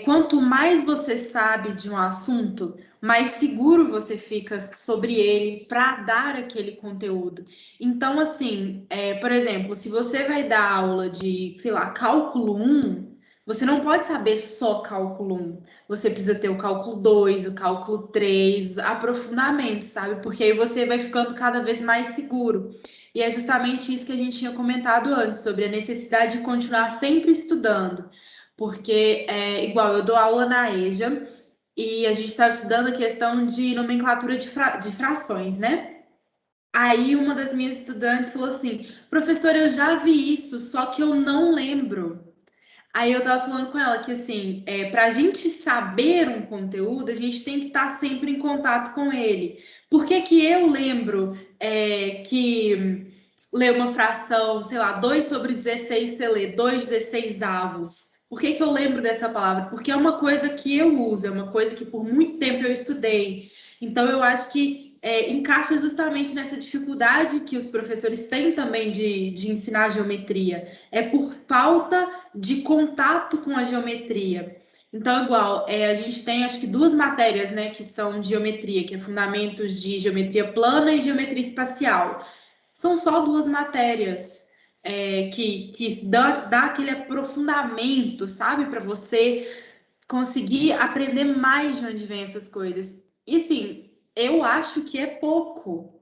quanto mais você sabe de um assunto, mais seguro você fica sobre ele para dar aquele conteúdo. Então, assim, por exemplo, se você vai dar aula de, sei lá, cálculo 1, você não pode saber só cálculo 1. Você precisa ter o cálculo 2, o cálculo 3, aprofundamento, sabe? Porque aí você vai ficando cada vez mais seguro. E é justamente isso que a gente tinha comentado antes, sobre a necessidade de continuar sempre estudando. Porque, igual, eu dou aula na EJA e a gente está estudando a questão de nomenclatura de frações, né? Aí uma das minhas estudantes falou assim, professor, eu já vi isso, só que eu não lembro. Aí eu tava falando com ela que, assim, para a gente saber um conteúdo, a gente tem que estar sempre em contato com ele. Por que que eu lembro que ler uma fração, sei lá, 2/16, você lê 2/16avos? Por que que eu lembro dessa palavra? Porque é uma coisa que eu uso, é uma coisa que por muito tempo eu estudei. Então, eu acho que encaixa justamente nessa dificuldade que os professores têm também de ensinar geometria. É por falta de contato com a geometria. Então, igual, a gente tem acho que 2 matérias, né, que são de geometria, que é fundamentos de geometria plana e geometria espacial. São só 2 matérias que dá aquele aprofundamento, sabe, para você conseguir aprender mais de onde vem essas coisas. E assim, eu acho que é pouco.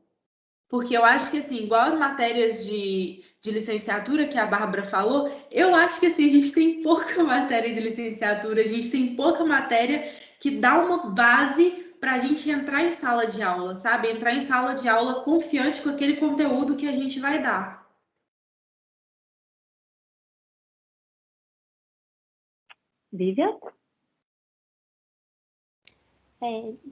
Porque eu acho que, assim, igual as matérias de licenciatura que a Bárbara falou, eu acho que, assim, a gente tem pouca matéria de licenciatura, a gente tem pouca matéria que dá uma base para a gente entrar em sala de aula, sabe? Entrar em sala de aula confiante com aquele conteúdo que a gente vai dar. Lívia?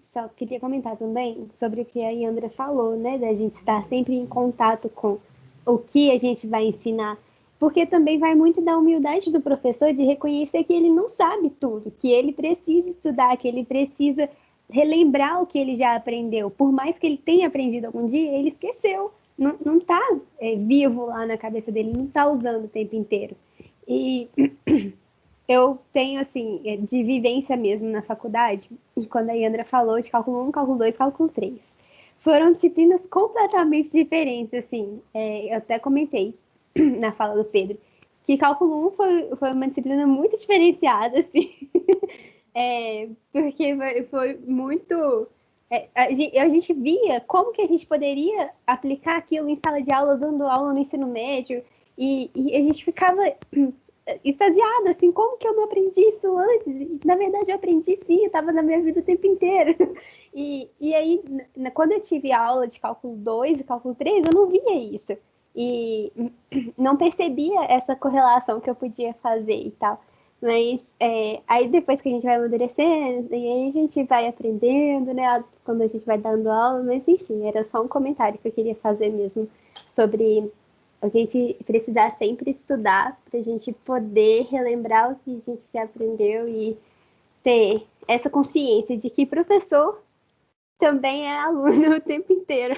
Só queria comentar também sobre o que a Yandra falou, né? Da gente estar sempre em contato com o que a gente vai ensinar. Porque também vai muito da humildade do professor de reconhecer que ele não sabe tudo, que ele precisa estudar, que ele precisa relembrar o que ele já aprendeu. Por mais que ele tenha aprendido algum dia, ele esqueceu. Não está vivo lá na cabeça dele, não está usando o tempo inteiro. E eu tenho, assim, de vivência mesmo na faculdade, quando a Yandra falou de cálculo 1, cálculo 2, cálculo 3. Foram disciplinas completamente diferentes, assim. Eu até comentei na fala do Pedro, que cálculo 1 foi uma disciplina muito diferenciada, assim. Porque foi muito... a gente via como que a gente poderia aplicar aquilo em sala de aula, dando aula no ensino médio, e a gente ficava extasiada, assim, como que eu não aprendi isso antes? Na verdade, eu aprendi sim, eu estava na minha vida o tempo inteiro. E aí, quando eu tive aula de cálculo 2 e cálculo 3, eu não via isso. E não percebia essa correlação que eu podia fazer e tal. Mas aí depois que a gente vai amadurecendo, e aí a gente vai aprendendo, né? Quando a gente vai dando aula, mas enfim, era só um comentário que eu queria fazer mesmo sobre a gente precisar sempre estudar para a gente poder relembrar o que a gente já aprendeu e ter essa consciência de que professor também é aluno o tempo inteiro.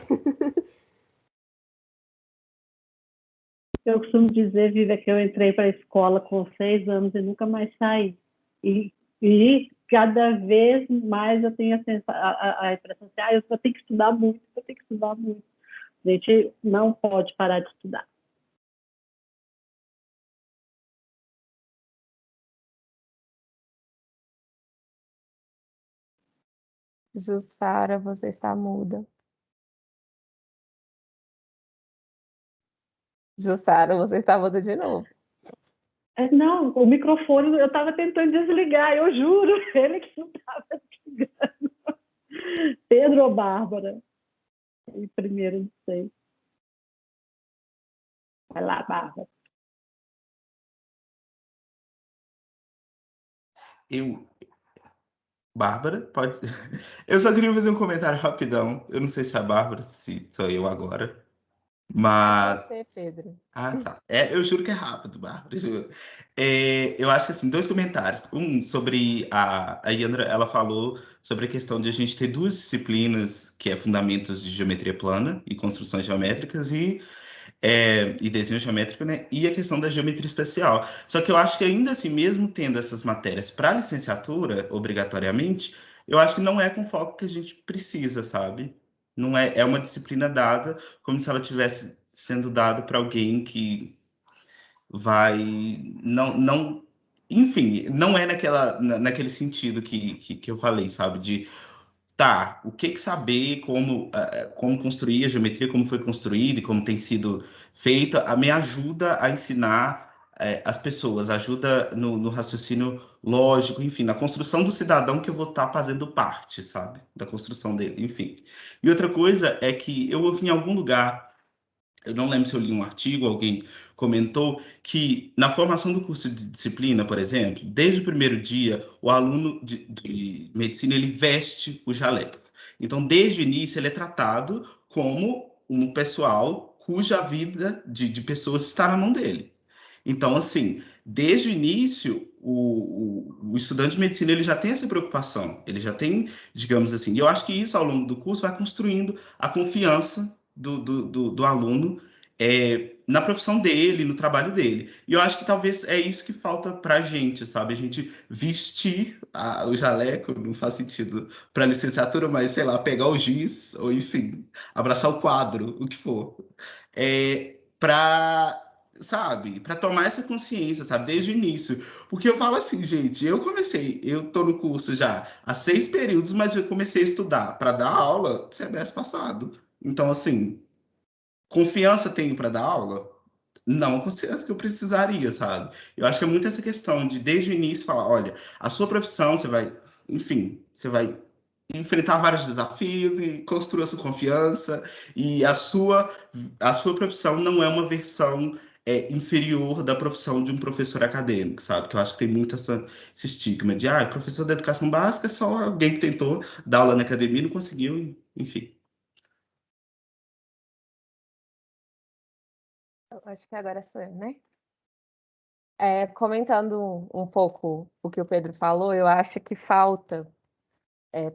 Eu costumo dizer, Viva, que eu entrei para a escola com 6 anos e nunca mais saí. E cada vez mais eu tenho a impressão assim, eu vou ter que estudar muito, eu tenho que estudar muito. A gente não pode parar de estudar. Jussara, você está muda. Jussara, você está muda de novo. Não, o microfone eu estava tentando desligar, eu juro, ele que não estava desligando. Pedro ou Bárbara? E primeiro, não sei. Vai lá, Bárbara. Bárbara, pode. Eu só queria fazer um comentário rapidão. Eu não sei se é a Bárbara, se sou eu agora. Mas. Você, Pedro. Ah, tá. Eu juro que é rápido, Bárbara, juro. Eu acho que assim, dois comentários. Um sobre a Yandra, ela falou sobre a questão de a gente ter duas disciplinas, que é fundamentos de geometria plana e construções geométricas, e desenho geométrico, né? E a questão da geometria especial. Só que eu acho que ainda assim, mesmo tendo essas matérias para licenciatura, obrigatoriamente, eu acho que não é com foco que a gente precisa, sabe? Não é uma disciplina dada como se ela tivesse sendo dada para alguém que vai não enfim, não é naquele sentido que eu falei, sabe? De tá, o que saber como construir a geometria, como foi construída e como tem sido feita, me ajuda a ensinar as pessoas, ajuda no raciocínio lógico, enfim, na construção do cidadão que eu vou estar fazendo parte, sabe? Da construção dele, enfim. E outra coisa é que eu ouvi em algum lugar, eu não lembro se eu li um artigo, alguém comentou que na formação do curso de disciplina, por exemplo, desde o primeiro dia, o aluno de medicina ele veste o jaleco. Então, desde o início, ele é tratado como um pessoal cuja vida de pessoas está na mão dele. Então, assim, desde o início, o estudante de medicina ele já tem essa preocupação, ele já tem, digamos assim, e eu acho que isso ao longo do curso vai construindo a confiança do aluno na profissão dele, no trabalho dele. E eu acho que talvez é isso que falta para a gente, sabe? A gente vestir o jaleco, não faz sentido para licenciatura, mas sei lá, pegar o giz, ou enfim, abraçar o quadro, o que for. Para sabe, para tomar essa consciência, sabe, desde o início. Porque eu falo assim, gente, eu tô no curso já há 6 períodos, mas eu comecei a estudar para dar aula semestre passado. Então, assim, confiança tenho para dar aula? Não, com certeza que eu precisaria, sabe? Eu acho que é muito essa questão de, desde o início, falar: olha, a sua profissão, enfim, você vai enfrentar vários desafios e construir a sua confiança, e a sua profissão não é uma versão inferior da profissão de um professor acadêmico, sabe? Que eu acho que tem muito esse estigma de, professor da educação básica é só alguém que tentou dar aula na academia e não conseguiu, enfim. Acho que agora sou eu, né? Comentando um pouco o que o Pedro falou, eu acho que falta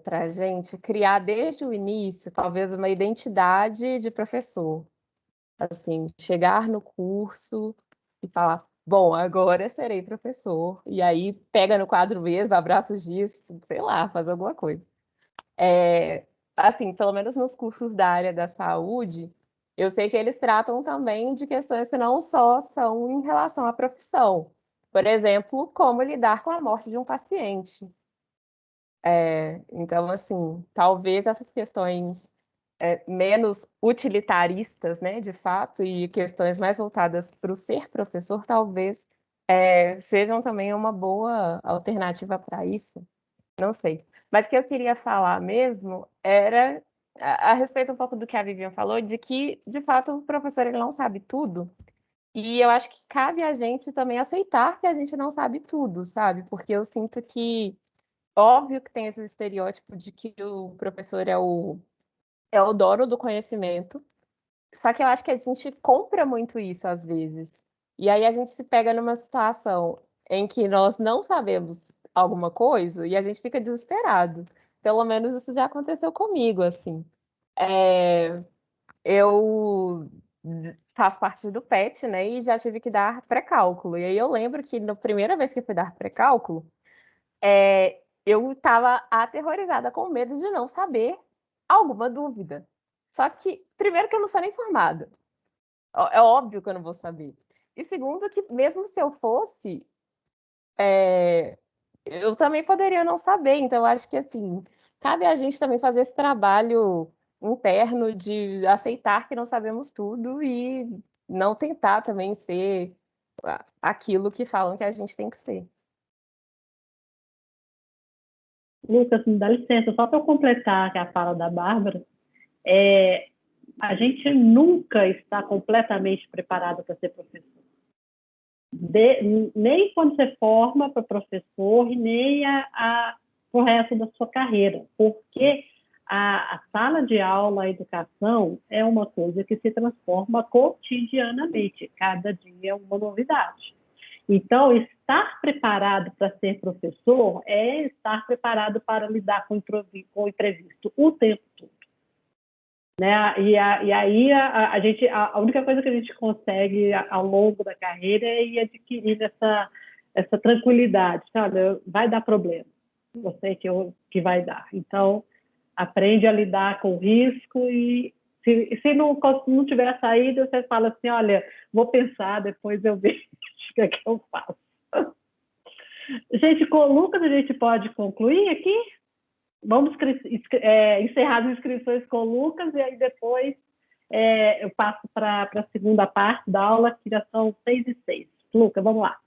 para a gente criar desde o início, talvez, uma identidade de professor. Assim, chegar no curso e falar: bom, agora serei professor. E aí pega no quadro mesmo, abraça os dias, sei lá, faz alguma coisa. Assim, pelo menos nos cursos da área da saúde, eu sei que eles tratam também de questões que não só são em relação à profissão. Por exemplo, como lidar com a morte de um paciente. Então, assim, talvez essas questões menos utilitaristas, né, de fato, e questões mais voltadas para o ser professor, talvez sejam também uma boa alternativa para isso. Não sei. Mas o que eu queria falar mesmo era a respeito um pouco do que a Vivian falou, de que, de fato, o professor ele não sabe tudo. E eu acho que cabe a gente também aceitar que a gente não sabe tudo, sabe? Porque eu sinto que, óbvio que tem esse estereótipo de que o professor é o dono do conhecimento, só que eu acho que a gente compra muito isso às vezes. E aí a gente se pega numa situação em que nós não sabemos alguma coisa e a gente fica desesperado. Pelo menos isso já aconteceu comigo, assim. Eu faço parte do PET, né, e já tive que dar pré-cálculo. E aí eu lembro que na primeira vez que fui dar pré-cálculo, eu estava aterrorizada com medo de não saber alguma dúvida. Só que, primeiro, que eu não sou nem formada. É óbvio que eu não vou saber. E segundo, que mesmo se eu fosse, eu também poderia não saber. Então, eu acho que, assim, cabe a gente também fazer esse trabalho interno de aceitar que não sabemos tudo e não tentar também ser aquilo que falam que a gente tem que ser. Lucas, me dá licença, só para eu completar a fala da Bárbara, a gente nunca está completamente preparado para ser professor. Nem quando você forma para professor, e nem o resto da sua carreira, porque a sala de aula, a educação, é uma coisa que se transforma cotidianamente, cada dia é uma novidade. Então, estar preparado para ser professor é estar preparado para lidar com o imprevisto o tempo todo. Né? E aí a única coisa que a gente consegue ao longo da carreira é ir adquirindo essa tranquilidade. Olha, vai dar problema, eu sei que vai dar. Então, aprende a lidar com o risco e se não tiver saída, você fala assim, olha, vou pensar, depois eu vejo o que é que eu faço. Gente, com o Lucas a gente pode concluir aqui? Vamos encerrar as inscrições com o Lucas e aí depois eu passo para a segunda parte da aula, que já são 6 e 6. Lucas, vamos lá.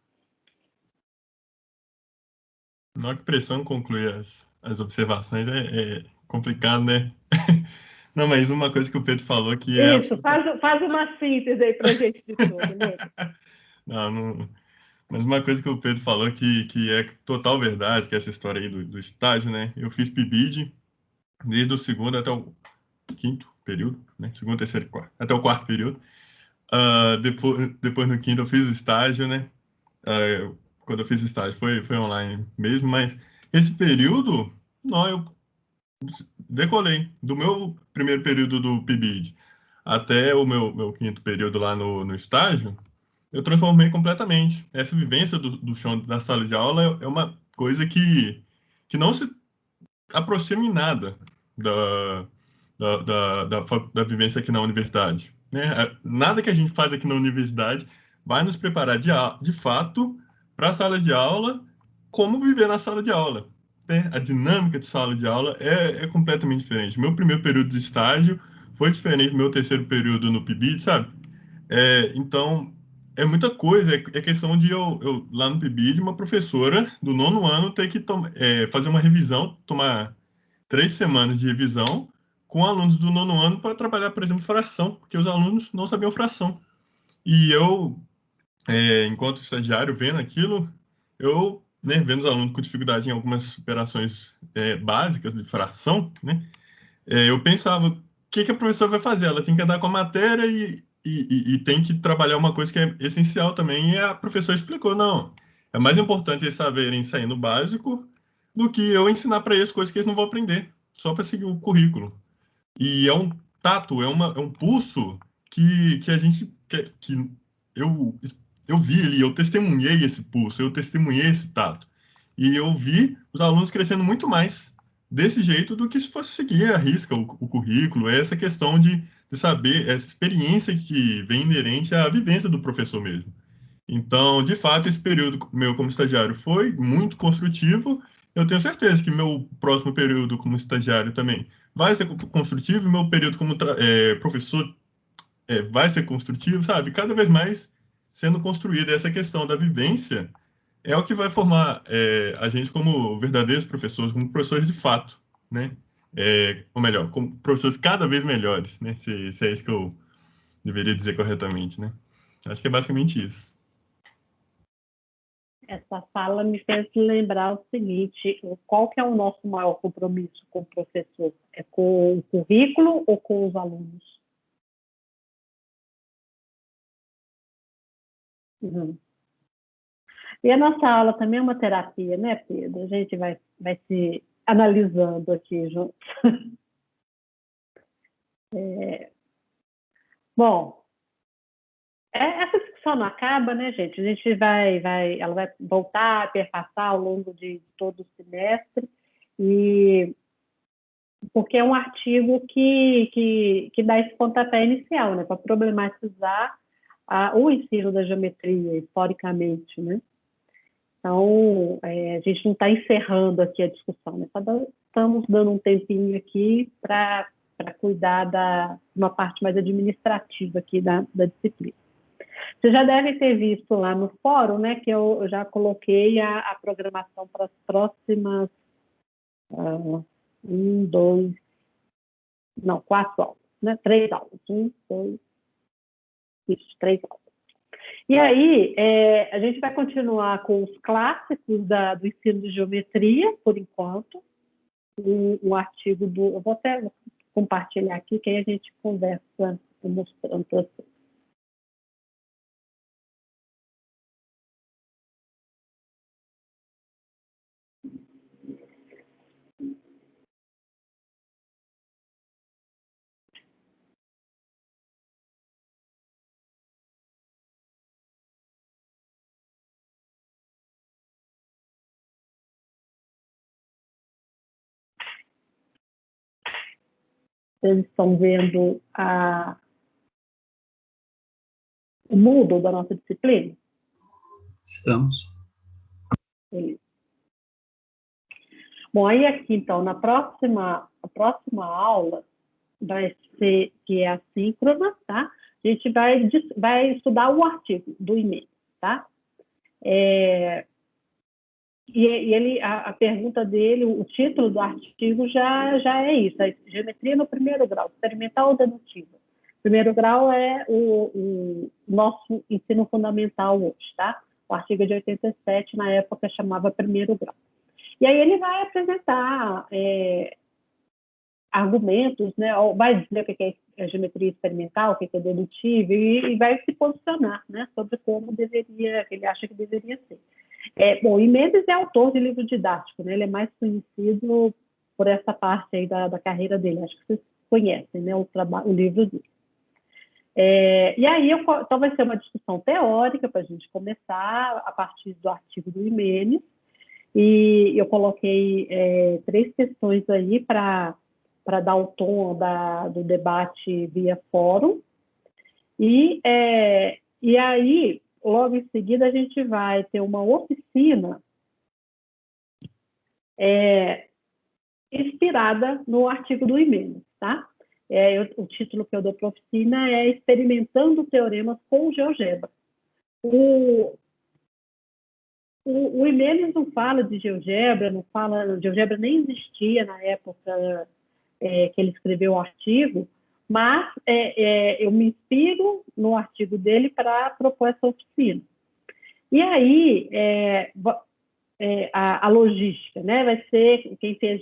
Não, que pressão concluir as observações é complicado, né? Não, mas uma coisa que o Pedro falou que é... Isso, faz uma síntese aí para a gente de tudo, Lucas. Não, mas uma coisa que o Pedro falou que é total verdade, que é essa história aí do estágio, né? Eu fiz PIBID desde o segundo até o quinto período, né? Segundo, terceiro e quarto, até o quarto período. Depois no quinto eu fiz o estágio, né? Quando eu fiz o estágio foi online mesmo, mas esse período, não, eu decolei. Do meu primeiro período do PIBID até o meu quinto período lá no estágio, eu transformei completamente. Essa vivência do chão da sala de aula é uma coisa que não se aproxima em nada da vivência aqui na universidade. Né? Nada que a gente faz aqui na universidade vai nos preparar de fato para a sala de aula, como viver na sala de aula. Né? A dinâmica de sala de aula é completamente diferente. Meu primeiro período de estágio foi diferente do meu terceiro período no PIBID, sabe? Então, é muita coisa. É questão de eu lá no PIBID, uma professora do 9º ano ter que fazer uma revisão, tomar 3 semanas de revisão com alunos do 9º ano para trabalhar, por exemplo, fração, porque os alunos não sabiam fração. E eu, enquanto estagiário, vendo aquilo, né, vendo os alunos com dificuldade em algumas operações básicas de fração, né, eu pensava, o que a professora vai fazer? Ela tem que andar com a matéria e tem que trabalhar uma coisa que é essencial também, e a professora explicou, não, é mais importante eles saberem sair no básico do que eu ensinar para eles coisas que eles não vão aprender, só para seguir o currículo. E é um tato, é um pulso que a gente, que eu vi ali, eu testemunhei esse pulso, eu testemunhei esse tato. E eu vi os alunos crescendo muito mais desse jeito do que se fosse seguir à risca o currículo, essa questão de saber, essa experiência que vem inerente à vivência do professor mesmo. Então, de fato, esse período meu como estagiário foi muito construtivo. Eu tenho certeza que meu próximo período como estagiário também vai ser construtivo, e meu período como professor vai ser construtivo, sabe? Cada vez mais sendo construída essa questão da vivência é o que vai formar a gente como verdadeiros professores, como professores de fato, né? Ou melhor, como professores cada vez melhores, né? Se é isso que eu deveria dizer corretamente, né? Acho que é basicamente isso. Essa fala me fez lembrar o seguinte, qual que é o nosso maior compromisso com o professor? É com o currículo ou com os alunos? Uhum. E a nossa aula também é uma terapia, né, Pedro? A gente vai se analisando aqui juntos. Bom, essa discussão não acaba, né, gente? A gente ela vai voltar a perpassar ao longo de todo o semestre, porque é um artigo que dá esse pontapé inicial, né, para problematizar o ensino da geometria, historicamente, né? Então, a gente não está encerrando aqui a discussão, né? Estamos dando um tempinho aqui para cuidar de uma parte mais administrativa aqui da disciplina. Você já deve ter visto lá no fórum, né, que eu já coloquei a programação para as próximas 4 aulas, né? 3 aulas. 3 aulas. E aí, a gente vai continuar com os clássicos do ensino de geometria, por enquanto. Um artigo eu vou até compartilhar aqui, que aí a gente conversa mostrando para vocês. Vocês estão vendo o Moodle da nossa disciplina? Estamos. Beleza. Bom, aí aqui, então, a próxima aula vai ser, que é assíncrona, tá? A gente vai estudar o artigo do e-mail, tá? E a pergunta dele, o título do artigo já é isso, é geometria no primeiro grau, experimental ou dedutiva. Primeiro grau é o nosso ensino fundamental hoje, tá? O artigo é de 87, na época chamava primeiro grau. E aí ele vai apresentar argumentos, né? Vai dizer o que é geometria experimental, o que é dedutiva, e vai se posicionar, né, sobre como ele acha que deveria ser. Bom, Mendes é autor de livro didático, né? Ele é mais conhecido por essa parte aí da carreira dele, acho que vocês conhecem, né, o livro dele. E aí, então vai ser uma discussão teórica para a gente começar a partir do artigo do Mendes, e eu coloquei 3 questões aí para dar o tom do debate via fórum, e aí, logo em seguida, a gente vai ter uma oficina inspirada no artigo do Mendes, tá? O título que eu dou para a oficina é Experimentando Teoremas com GeoGebra. O Mendes não fala de GeoGebra, GeoGebra nem existia na época que ele escreveu o artigo, mas eu me inspiro no artigo dele para propor essa oficina. E aí, a logística, né? Vai ser, quem fez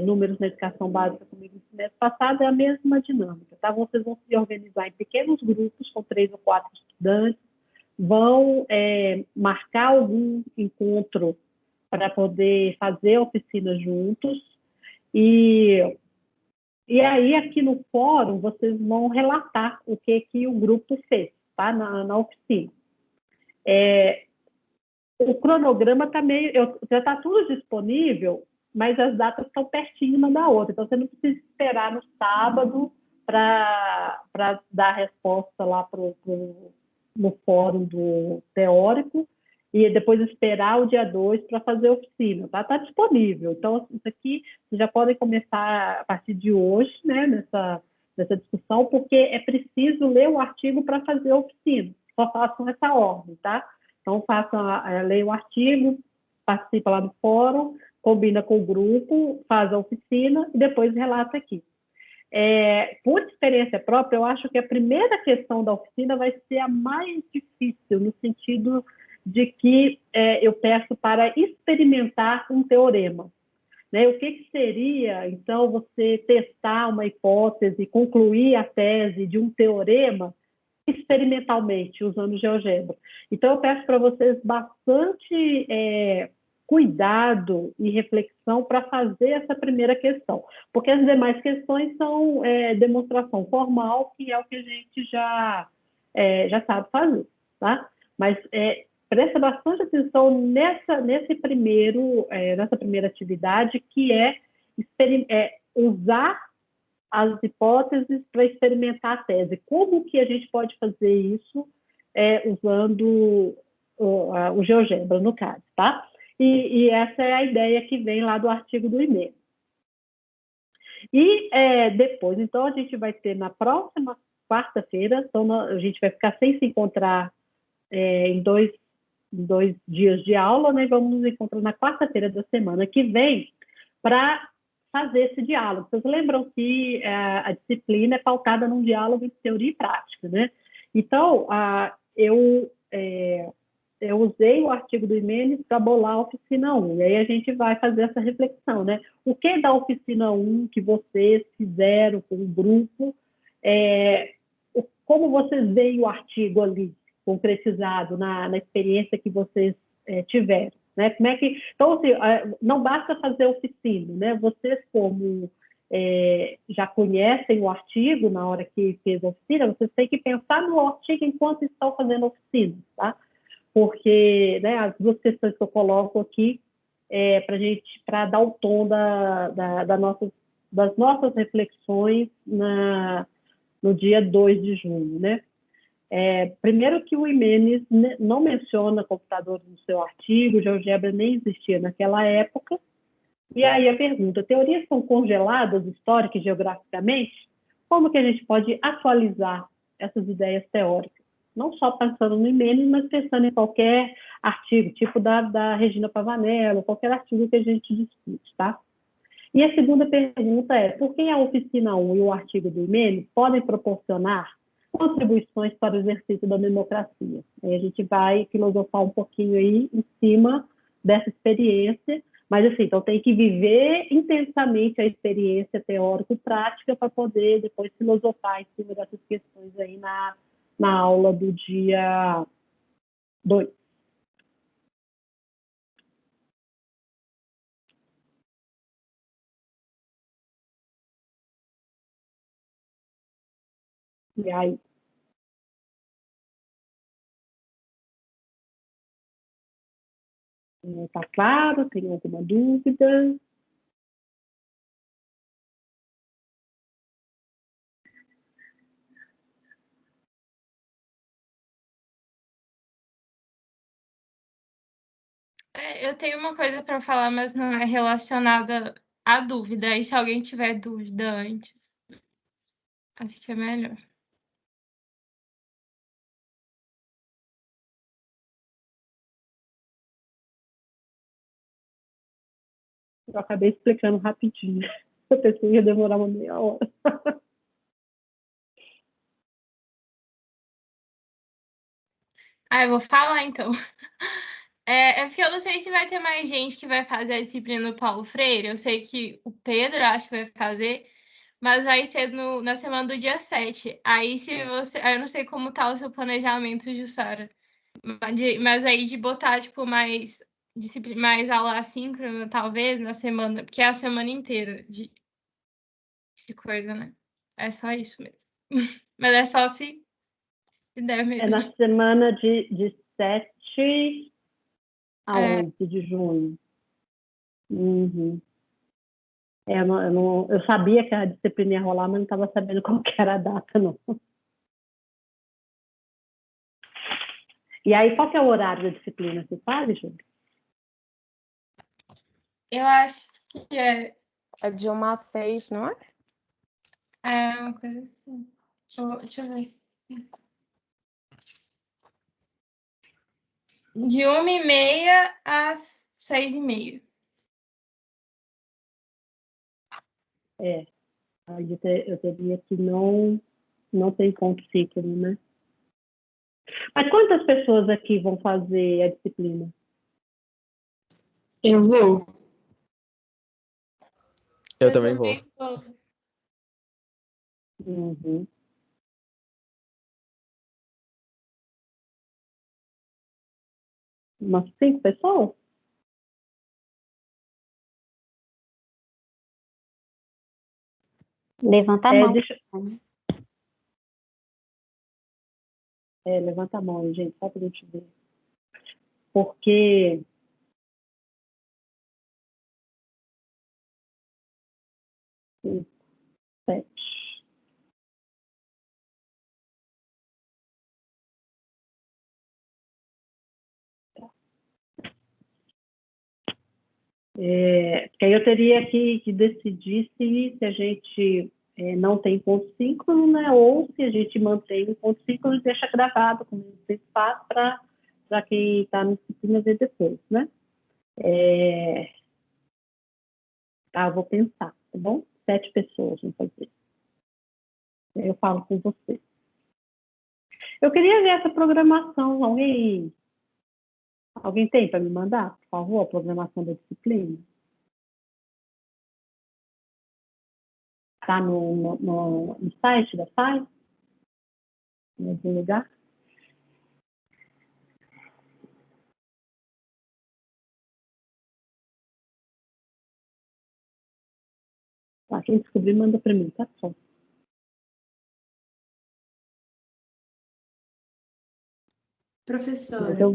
números na educação básica comigo no semestre passado, é a mesma dinâmica, tá? Vocês vão se organizar em pequenos grupos, com 3 ou 4 estudantes, vão marcar algum encontro para poder fazer a oficina juntos, e aí, aqui no fórum, vocês vão relatar o que o grupo fez, tá? Na oficina. O cronograma também já está tudo disponível, mas as datas estão pertinho uma da outra, então você não precisa esperar no sábado para dar a resposta lá no fórum do teórico, e depois esperar o dia 2 para fazer a oficina, tá? Está disponível. Então, isso aqui, vocês já podem começar a partir de hoje, né, nessa discussão, porque é preciso ler o artigo para fazer a oficina. Só façam essa ordem, tá? Então, leia o artigo, participa lá no fórum, combina com o grupo, faz a oficina e depois relata aqui. Por experiência própria, eu acho que a primeira questão da oficina vai ser a mais difícil, no sentido de que eu peço para experimentar um teorema. Né? O que seria, então, você testar uma hipótese, concluir a tese de um teorema experimentalmente, usando GeoGebra. Então, eu peço para vocês bastante cuidado e reflexão para fazer essa primeira questão, porque as demais questões são demonstração formal, que é o que a gente já sabe fazer, tá? Mas presta bastante atenção nessa primeira atividade, que é usar as hipóteses para experimentar a tese. Como que a gente pode fazer isso usando o GeoGebra, no caso, tá? E essa é a ideia que vem lá do artigo do e-mail. E depois, então, a gente vai ter na próxima quarta-feira, então a gente vai ficar sem se encontrar em dois dias de aula, né? Vamos nos encontrar na quarta-feira da semana que vem para fazer esse diálogo. Vocês lembram que a disciplina é pautada num diálogo de teoria e prática, né? Então, eu usei o artigo do Imenes para bolar a oficina 1, e aí a gente vai fazer essa reflexão, né? O que da oficina 1 que vocês fizeram com o grupo, como vocês veem o artigo ali, concretizado na experiência que vocês tiveram, né? Como é que... Então, assim, não basta fazer oficina, né? Vocês, como já conhecem o artigo na hora que fez a oficina, vocês têm que pensar no artigo enquanto estão fazendo a oficina, tá? Porque, né, as duas questões que eu coloco aqui para dar o tom das nossas reflexões no dia 2 de junho, né? Primeiro que o Imenes não menciona computadores no seu artigo, o GeoGebra nem existia naquela época. E aí a pergunta: teorias são congeladas histórica e geograficamente? Como que a gente pode atualizar essas ideias teóricas? Não só pensando no Imenes, mas pensando em qualquer artigo, tipo da Regina Pavanello, qualquer artigo que a gente discute, tá? E a segunda pergunta é: por que a oficina 1 e o artigo do Imenes podem proporcionar contribuições para o exercício da democracia? Aí a gente vai filosofar um pouquinho aí em cima dessa experiência, mas assim, então tem que viver intensamente a experiência teórica e prática para poder depois filosofar em cima dessas questões aí na aula do dia 2. E aí? Está claro? Tem alguma dúvida? Eu tenho uma coisa para falar, mas não é relacionada à dúvida. E se alguém tiver dúvida antes, acho que é melhor. Eu acabei explicando rapidinho. Eu pensei que ia demorar uma meia hora. Eu vou falar então. Porque eu não sei se vai ter mais gente que vai fazer a disciplina do Paulo Freire. Eu sei que o Pedro acho que vai fazer, mas vai ser na semana do dia 7. Aí eu não sei como tá o seu planejamento, Jussara. Mas aí de botar, tipo, mais aula assíncrona, talvez, na semana, porque é a semana inteira de coisa, né? É só isso mesmo. Mas é só se der mesmo. Na semana de 7 a 11 de junho. Uhum. Eu sabia que a disciplina ia rolar, mas não estava sabendo qual que era a data, não. E aí, qual que é o horário da disciplina? Você sabe, Júlia? Eu acho que é de 1 às 6, não é? É uma coisa assim. Deixa eu ver. De 1h30 às 6h30. Aí eu teria que não tem ponto síncrono, né? Mas quantas pessoas aqui vão fazer a disciplina? Eu vou. Eu também vou. Uhum. Umas 5 pessoas? Levanta a mão. Levanta a mão, gente, só para a gente ver. Porque porque aí eu teria que decidir se a gente não tem ponto síncrono, né? Ou se a gente mantém o ponto síncrono e deixa gravado, como vocês fazem, para quem está na disciplina ver depois, né? Tá, eu vou pensar, tá bom? 7 pessoas vão fazer. Eu falo com você. Eu queria ver essa programação. Alguém tem para me mandar, por favor, a programação da disciplina? Está no site da SAI? Em algum lugar? Tá, quem descobrir, manda para mim, tá bom. Professora. Eu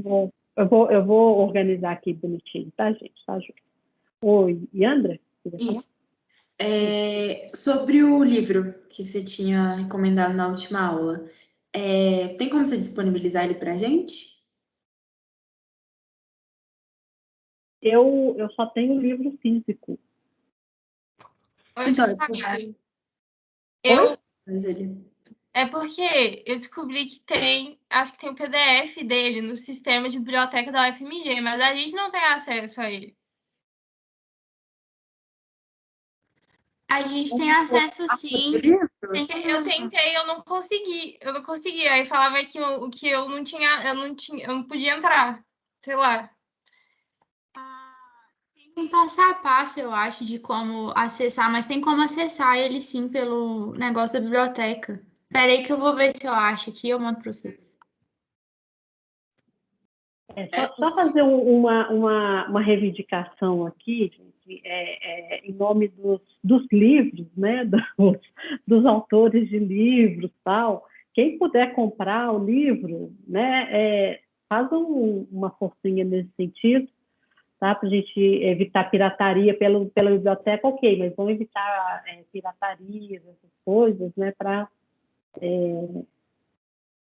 vou organizar aqui bonitinho, tá, gente? Tá, Júlia? Oi, Yandra? Isso. Sobre o livro que você tinha recomendado na última aula, tem como você disponibilizar ele para a gente? Eu só tenho livro físico. Oi, Então, Sara. Oi? É porque eu descobri que acho que tem o PDF dele no sistema de biblioteca da UFMG, mas a gente não tem acesso a ele. A gente tem acesso sim. Eu tentei, eu não consegui. Aí falava que eu não podia entrar. Sei lá. Tem um passo a passo, eu acho, de como acessar, mas tem como acessar ele sim pelo negócio da biblioteca. Espera aí que eu vou ver se eu acho aqui e eu mando para vocês. Só fazer uma reivindicação aqui, gente, em nome dos livros, né, dos autores de livros, tal. Quem puder comprar o livro, né, faz uma forcinha nesse sentido, tá? Para a gente evitar pirataria pela biblioteca, ok, mas vamos evitar piratarias, essas coisas, né,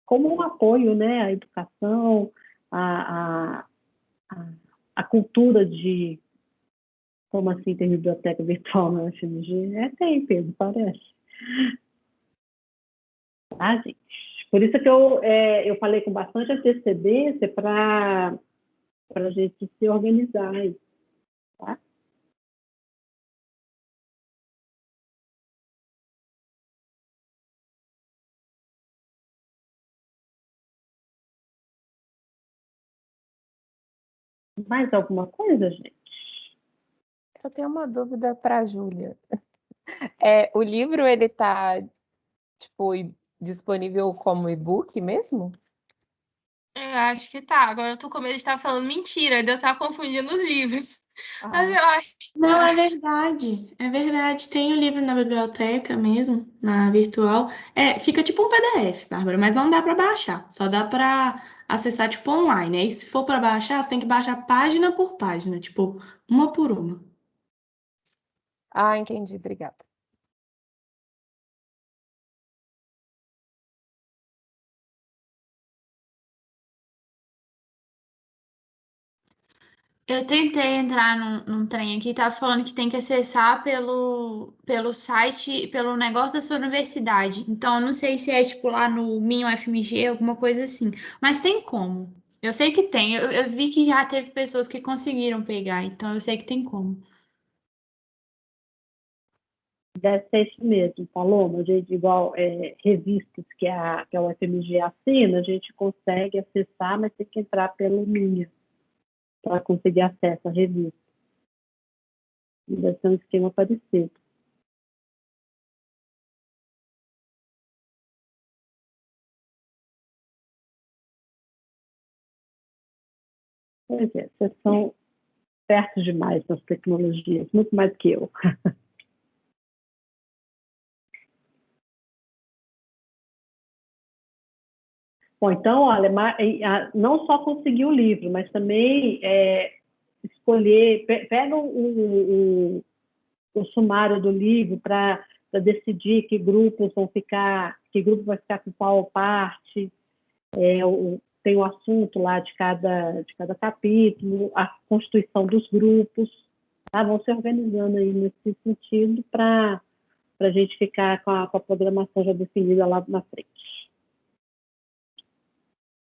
como um apoio, né, à educação, a cultura de... Como assim tem biblioteca virtual na UFMG? Tem, Pedro, parece. Tá, gente? Por isso que eu falei com bastante antecedência para a gente se organizar aí, tá? Mais alguma coisa, gente? Eu tenho uma dúvida para a Júlia. O livro, ele está tipo, disponível como e-book mesmo? Eu acho que tá. Agora eu tô com medo de estar falando mentira, de eu estar confundindo os livros. Mas Ah, eu acho que Não, é verdade. É verdade. Tem o livro na biblioteca mesmo, na virtual. Fica tipo um PDF, Bárbara, mas não dá para baixar. Só dá para acessar tipo online. Aí se for para baixar, você tem que baixar página por página, tipo, uma por uma. Entendi. Obrigada. Eu tentei entrar num trem aqui, tava falando que tem que acessar pelo site, pelo negócio da sua universidade. Então, eu não sei se é tipo lá no Minho FMG, alguma coisa assim. Mas tem como. Eu sei que tem. Eu vi que já teve pessoas que conseguiram pegar, então eu sei que tem como. Deve ser isso mesmo, Paloma. A gente, igual revistas que a UFMG assina, a gente consegue acessar, mas tem que entrar pelo Minha para conseguir acesso à revista. E deve ser um esquema parecido. Pois é, vocês são perto demais nas tecnologias, muito mais que eu. Bom, então, olha, não só conseguir o livro, mas também escolher, pega o sumário do livro para decidir que grupos vão ficar, que grupo vai ficar com qual parte, tem o assunto lá de cada capítulo, a constituição dos grupos, tá? Vão se organizando aí nesse sentido para a gente ficar com a programação já definida lá na frente.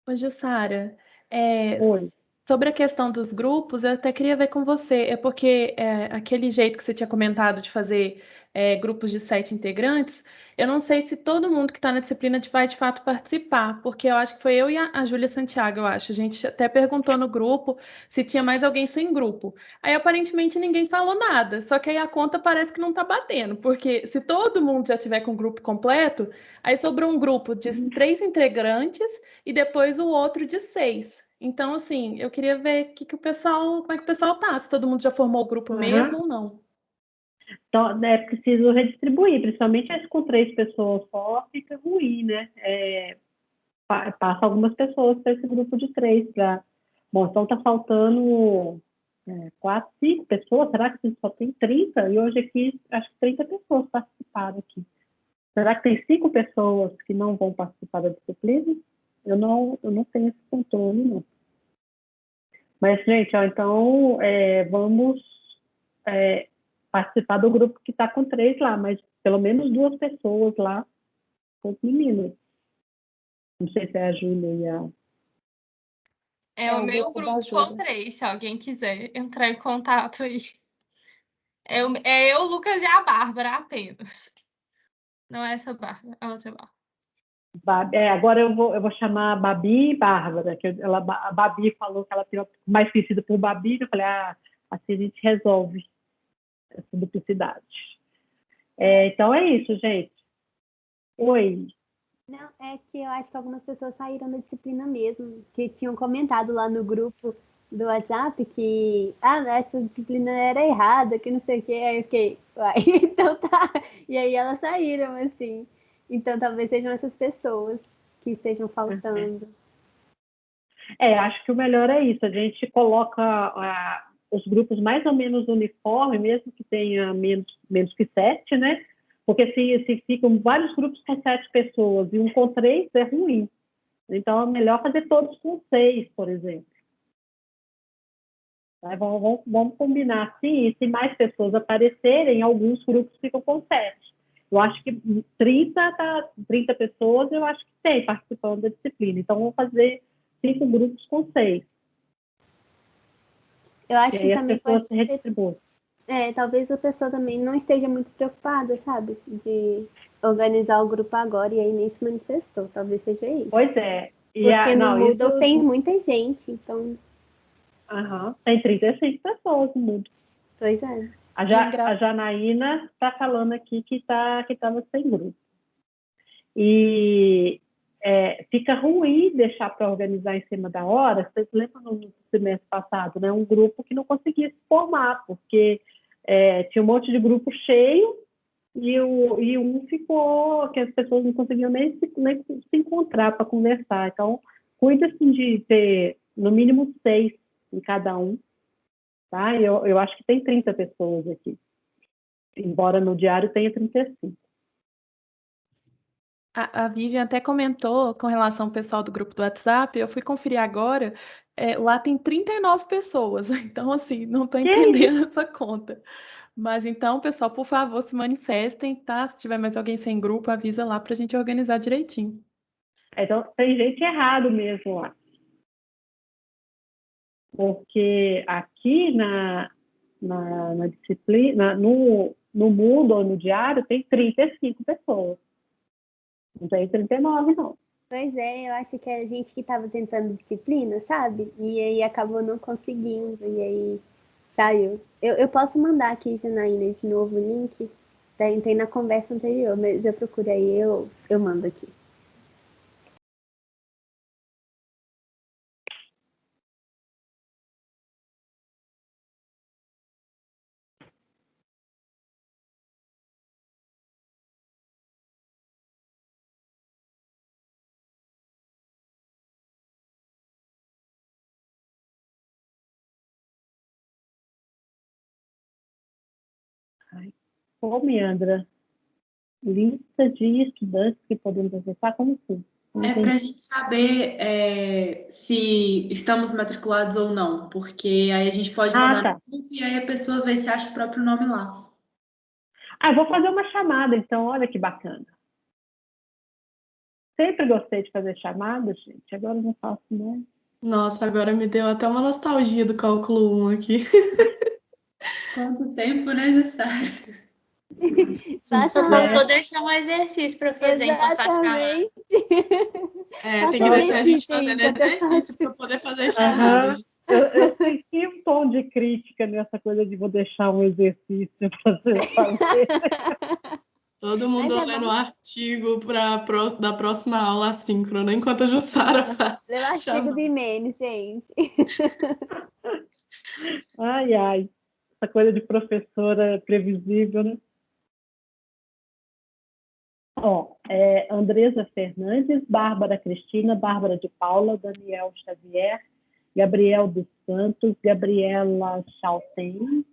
Ô, Jussara, Oi. Sobre a questão dos grupos, eu até queria ver com você, é porque aquele jeito que você tinha comentado de fazer grupos de 7 integrantes, eu não sei se todo mundo que está na disciplina vai de fato participar, porque eu acho que foi eu e a Júlia Santiago, eu acho. A gente até perguntou no grupo se tinha mais alguém sem grupo. Aí aparentemente ninguém falou nada, só que aí a conta parece que não está batendo, porque se todo mundo já tiver com o grupo completo, aí sobrou um grupo de 3 integrantes e depois o outro de 6. Então, assim, eu queria ver como é que o pessoal tá, se todo mundo já formou o grupo mesmo ou não. Então, é preciso redistribuir, principalmente esse com 3 pessoas só, fica ruim, né? Passa algumas pessoas para esse grupo de 3. Bom, então está faltando 4, 5 pessoas, será que só tem 30? E hoje aqui, acho que 30 pessoas participaram aqui. Será que tem 5 pessoas que não vão participar da disciplina? Eu não tenho esse controle, não. Mas, gente, então, vamos participar do grupo que está com 3 lá, mas pelo menos 2 pessoas lá com os meninos. Não sei se é a Júlia e a... O meu grupo com 3, se alguém quiser entrar em contato aí. É eu, o Lucas e a Bárbara apenas. Não é essa Bárbara, a outra Bárbara. Agora eu vou chamar a Babi e Bárbara, que a Babi falou que ela tem mais conhecida por Babi, eu falei, assim a gente resolve essa duplicidade. Então é isso, gente. Oi. Não, é que eu acho que algumas pessoas saíram da disciplina mesmo, que tinham comentado lá no grupo do WhatsApp que essa disciplina era errada, que não sei o que, aí eu fiquei, uai, então tá. E aí elas saíram, assim. Então talvez sejam essas pessoas que estejam faltando. Acho que o melhor é isso, a gente coloca os grupos mais ou menos uniforme, mesmo que tenha menos que 7, né? Porque se ficam vários grupos com 7 pessoas e um com 3, é ruim. Então, é melhor fazer todos com 6, por exemplo. Vamos combinar assim, e se mais pessoas aparecerem, alguns grupos ficam com 7. Eu acho que 30 pessoas, eu acho que tem participando da disciplina. Então, vamos fazer 5 grupos com 6. Eu acho que aí também as pessoas pode se redistribuem. Talvez a pessoa também não esteja muito preocupada, sabe? De organizar o grupo agora e aí nem se manifestou. Talvez seja isso. Pois é. Porque no Moodle tem muita gente, então... Tem 35 pessoas no Moodle. Pois é. A Janaína está falando aqui que estava sem grupo. E fica ruim deixar para organizar em cima da hora. Vocês lembram no semestre passado, né? Um grupo que não conseguia se formar, porque tinha um monte de grupo cheio e um ficou, que as pessoas não conseguiam nem se encontrar para conversar. Então, cuida assim, de ter no mínimo 6 em cada um. Tá? Eu acho que tem 30 pessoas aqui, embora no diário tenha 35. A Vivian até comentou com relação ao pessoal do grupo do WhatsApp, eu fui conferir agora, lá tem 39 pessoas, então assim, não estou entendendo essa conta. Mas então, pessoal, por favor, se manifestem, tá? Se tiver mais alguém sem grupo, avisa lá para a gente organizar direitinho. Então, tem gente errado mesmo lá. Porque aqui na disciplina, no Moodle, no diário, tem 35 pessoas. Não tem 39, não. Pois eu acho que é a gente que estava tentando disciplina, sabe? E aí acabou não conseguindo, e aí saiu. Eu posso mandar aqui, Janaína, de novo o link. Tem na conversa anterior, mas eu procuro aí, eu mando aqui. Meandra, lista de estudantes que podemos acessar, como assim? Para a gente saber se estamos matriculados ou não, porque aí a gente pode mandar no grupo e aí a pessoa vê se acha o próprio nome lá. Eu vou fazer uma chamada, então, olha que bacana. Sempre gostei de fazer chamada, gente, agora não faço mais. Nossa, agora me deu até uma nostalgia do cálculo 1 aqui. Quanto tempo, né, Jussara? Passa Só faltou deixar um exercício para fazer enquanto faz chamada. Exatamente. Tem que Faça deixar a gente exercício aí, fazendo enquanto eu exercício faço. para poder fazer chamadas. Eu senti um tom de crítica nessa coisa de vou deixar um exercício para você fazer. Todo mundo Mas é lendo o bom. artigo da próxima aula assíncrona, enquanto a Jussara faz Leu artigos chamada. e memes, gente. Ai, ai. Essa coisa de professora previsível, né? Ó, Andresa Fernandes, Bárbara Cristina, Bárbara de Paula, Daniel Xavier, Gabriel dos Santos, Gabriela Chalten,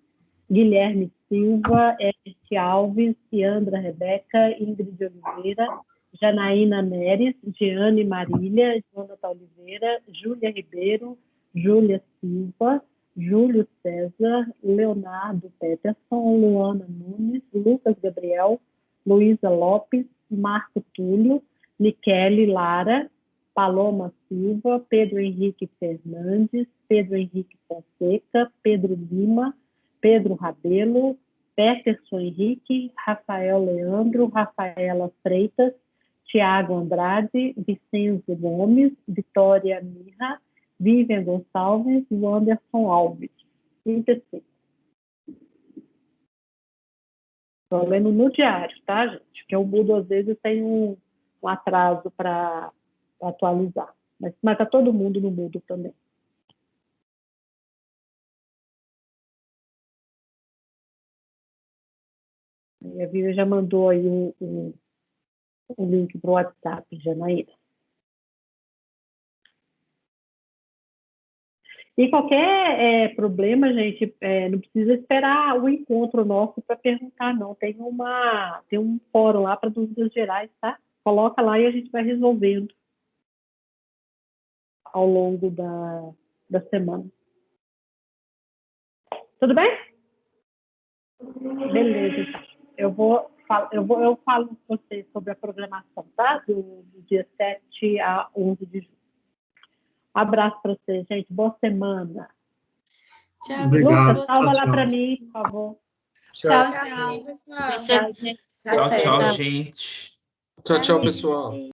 Guilherme Silva, Edith Alves, Ciandra Rebeca, Ingrid Oliveira, Janaína Neres, Jeane Marília, Jonathan Oliveira, Júlia Ribeiro, Júlia Silva, Júlio César, Leonardo Peterson, Luana Nunes, Lucas Gabriel, Luísa Lopes, Marco Túlio, Michele Lara, Paloma Silva, Pedro Henrique Fernandes, Pedro Henrique Fonseca, Pedro Lima, Pedro Rabelo, Peterson Henrique, Rafael Leandro, Rafaela Freitas, Tiago Andrade, Vicenzo Gomes, Vitória Mirra, Vivian Gonçalves e Anderson Alves. 35. Estou lendo no diário, tá, gente? Porque eu mudo, às vezes, tem um atraso para atualizar. Mas está todo mundo no mudo também. E a Vivian já mandou aí o link para o WhatsApp, Janaína. E qualquer problema, gente, não precisa esperar o encontro nosso para perguntar, não. Tem um fórum lá para dúvidas gerais, tá? Coloca lá e a gente vai resolvendo ao longo da semana. Tudo bem? Beleza, então. Eu falo com vocês sobre a programação, tá? Do dia 7 a 11 de julho. Um abraço para vocês, gente. Boa semana. Tchau, Obrigado. Lucas, salva lá Tchau. para mim, por favor. Tchau, pessoal. Tchau, tchau, gente. Tchau, pessoal. Tchau, Tchau, pessoal.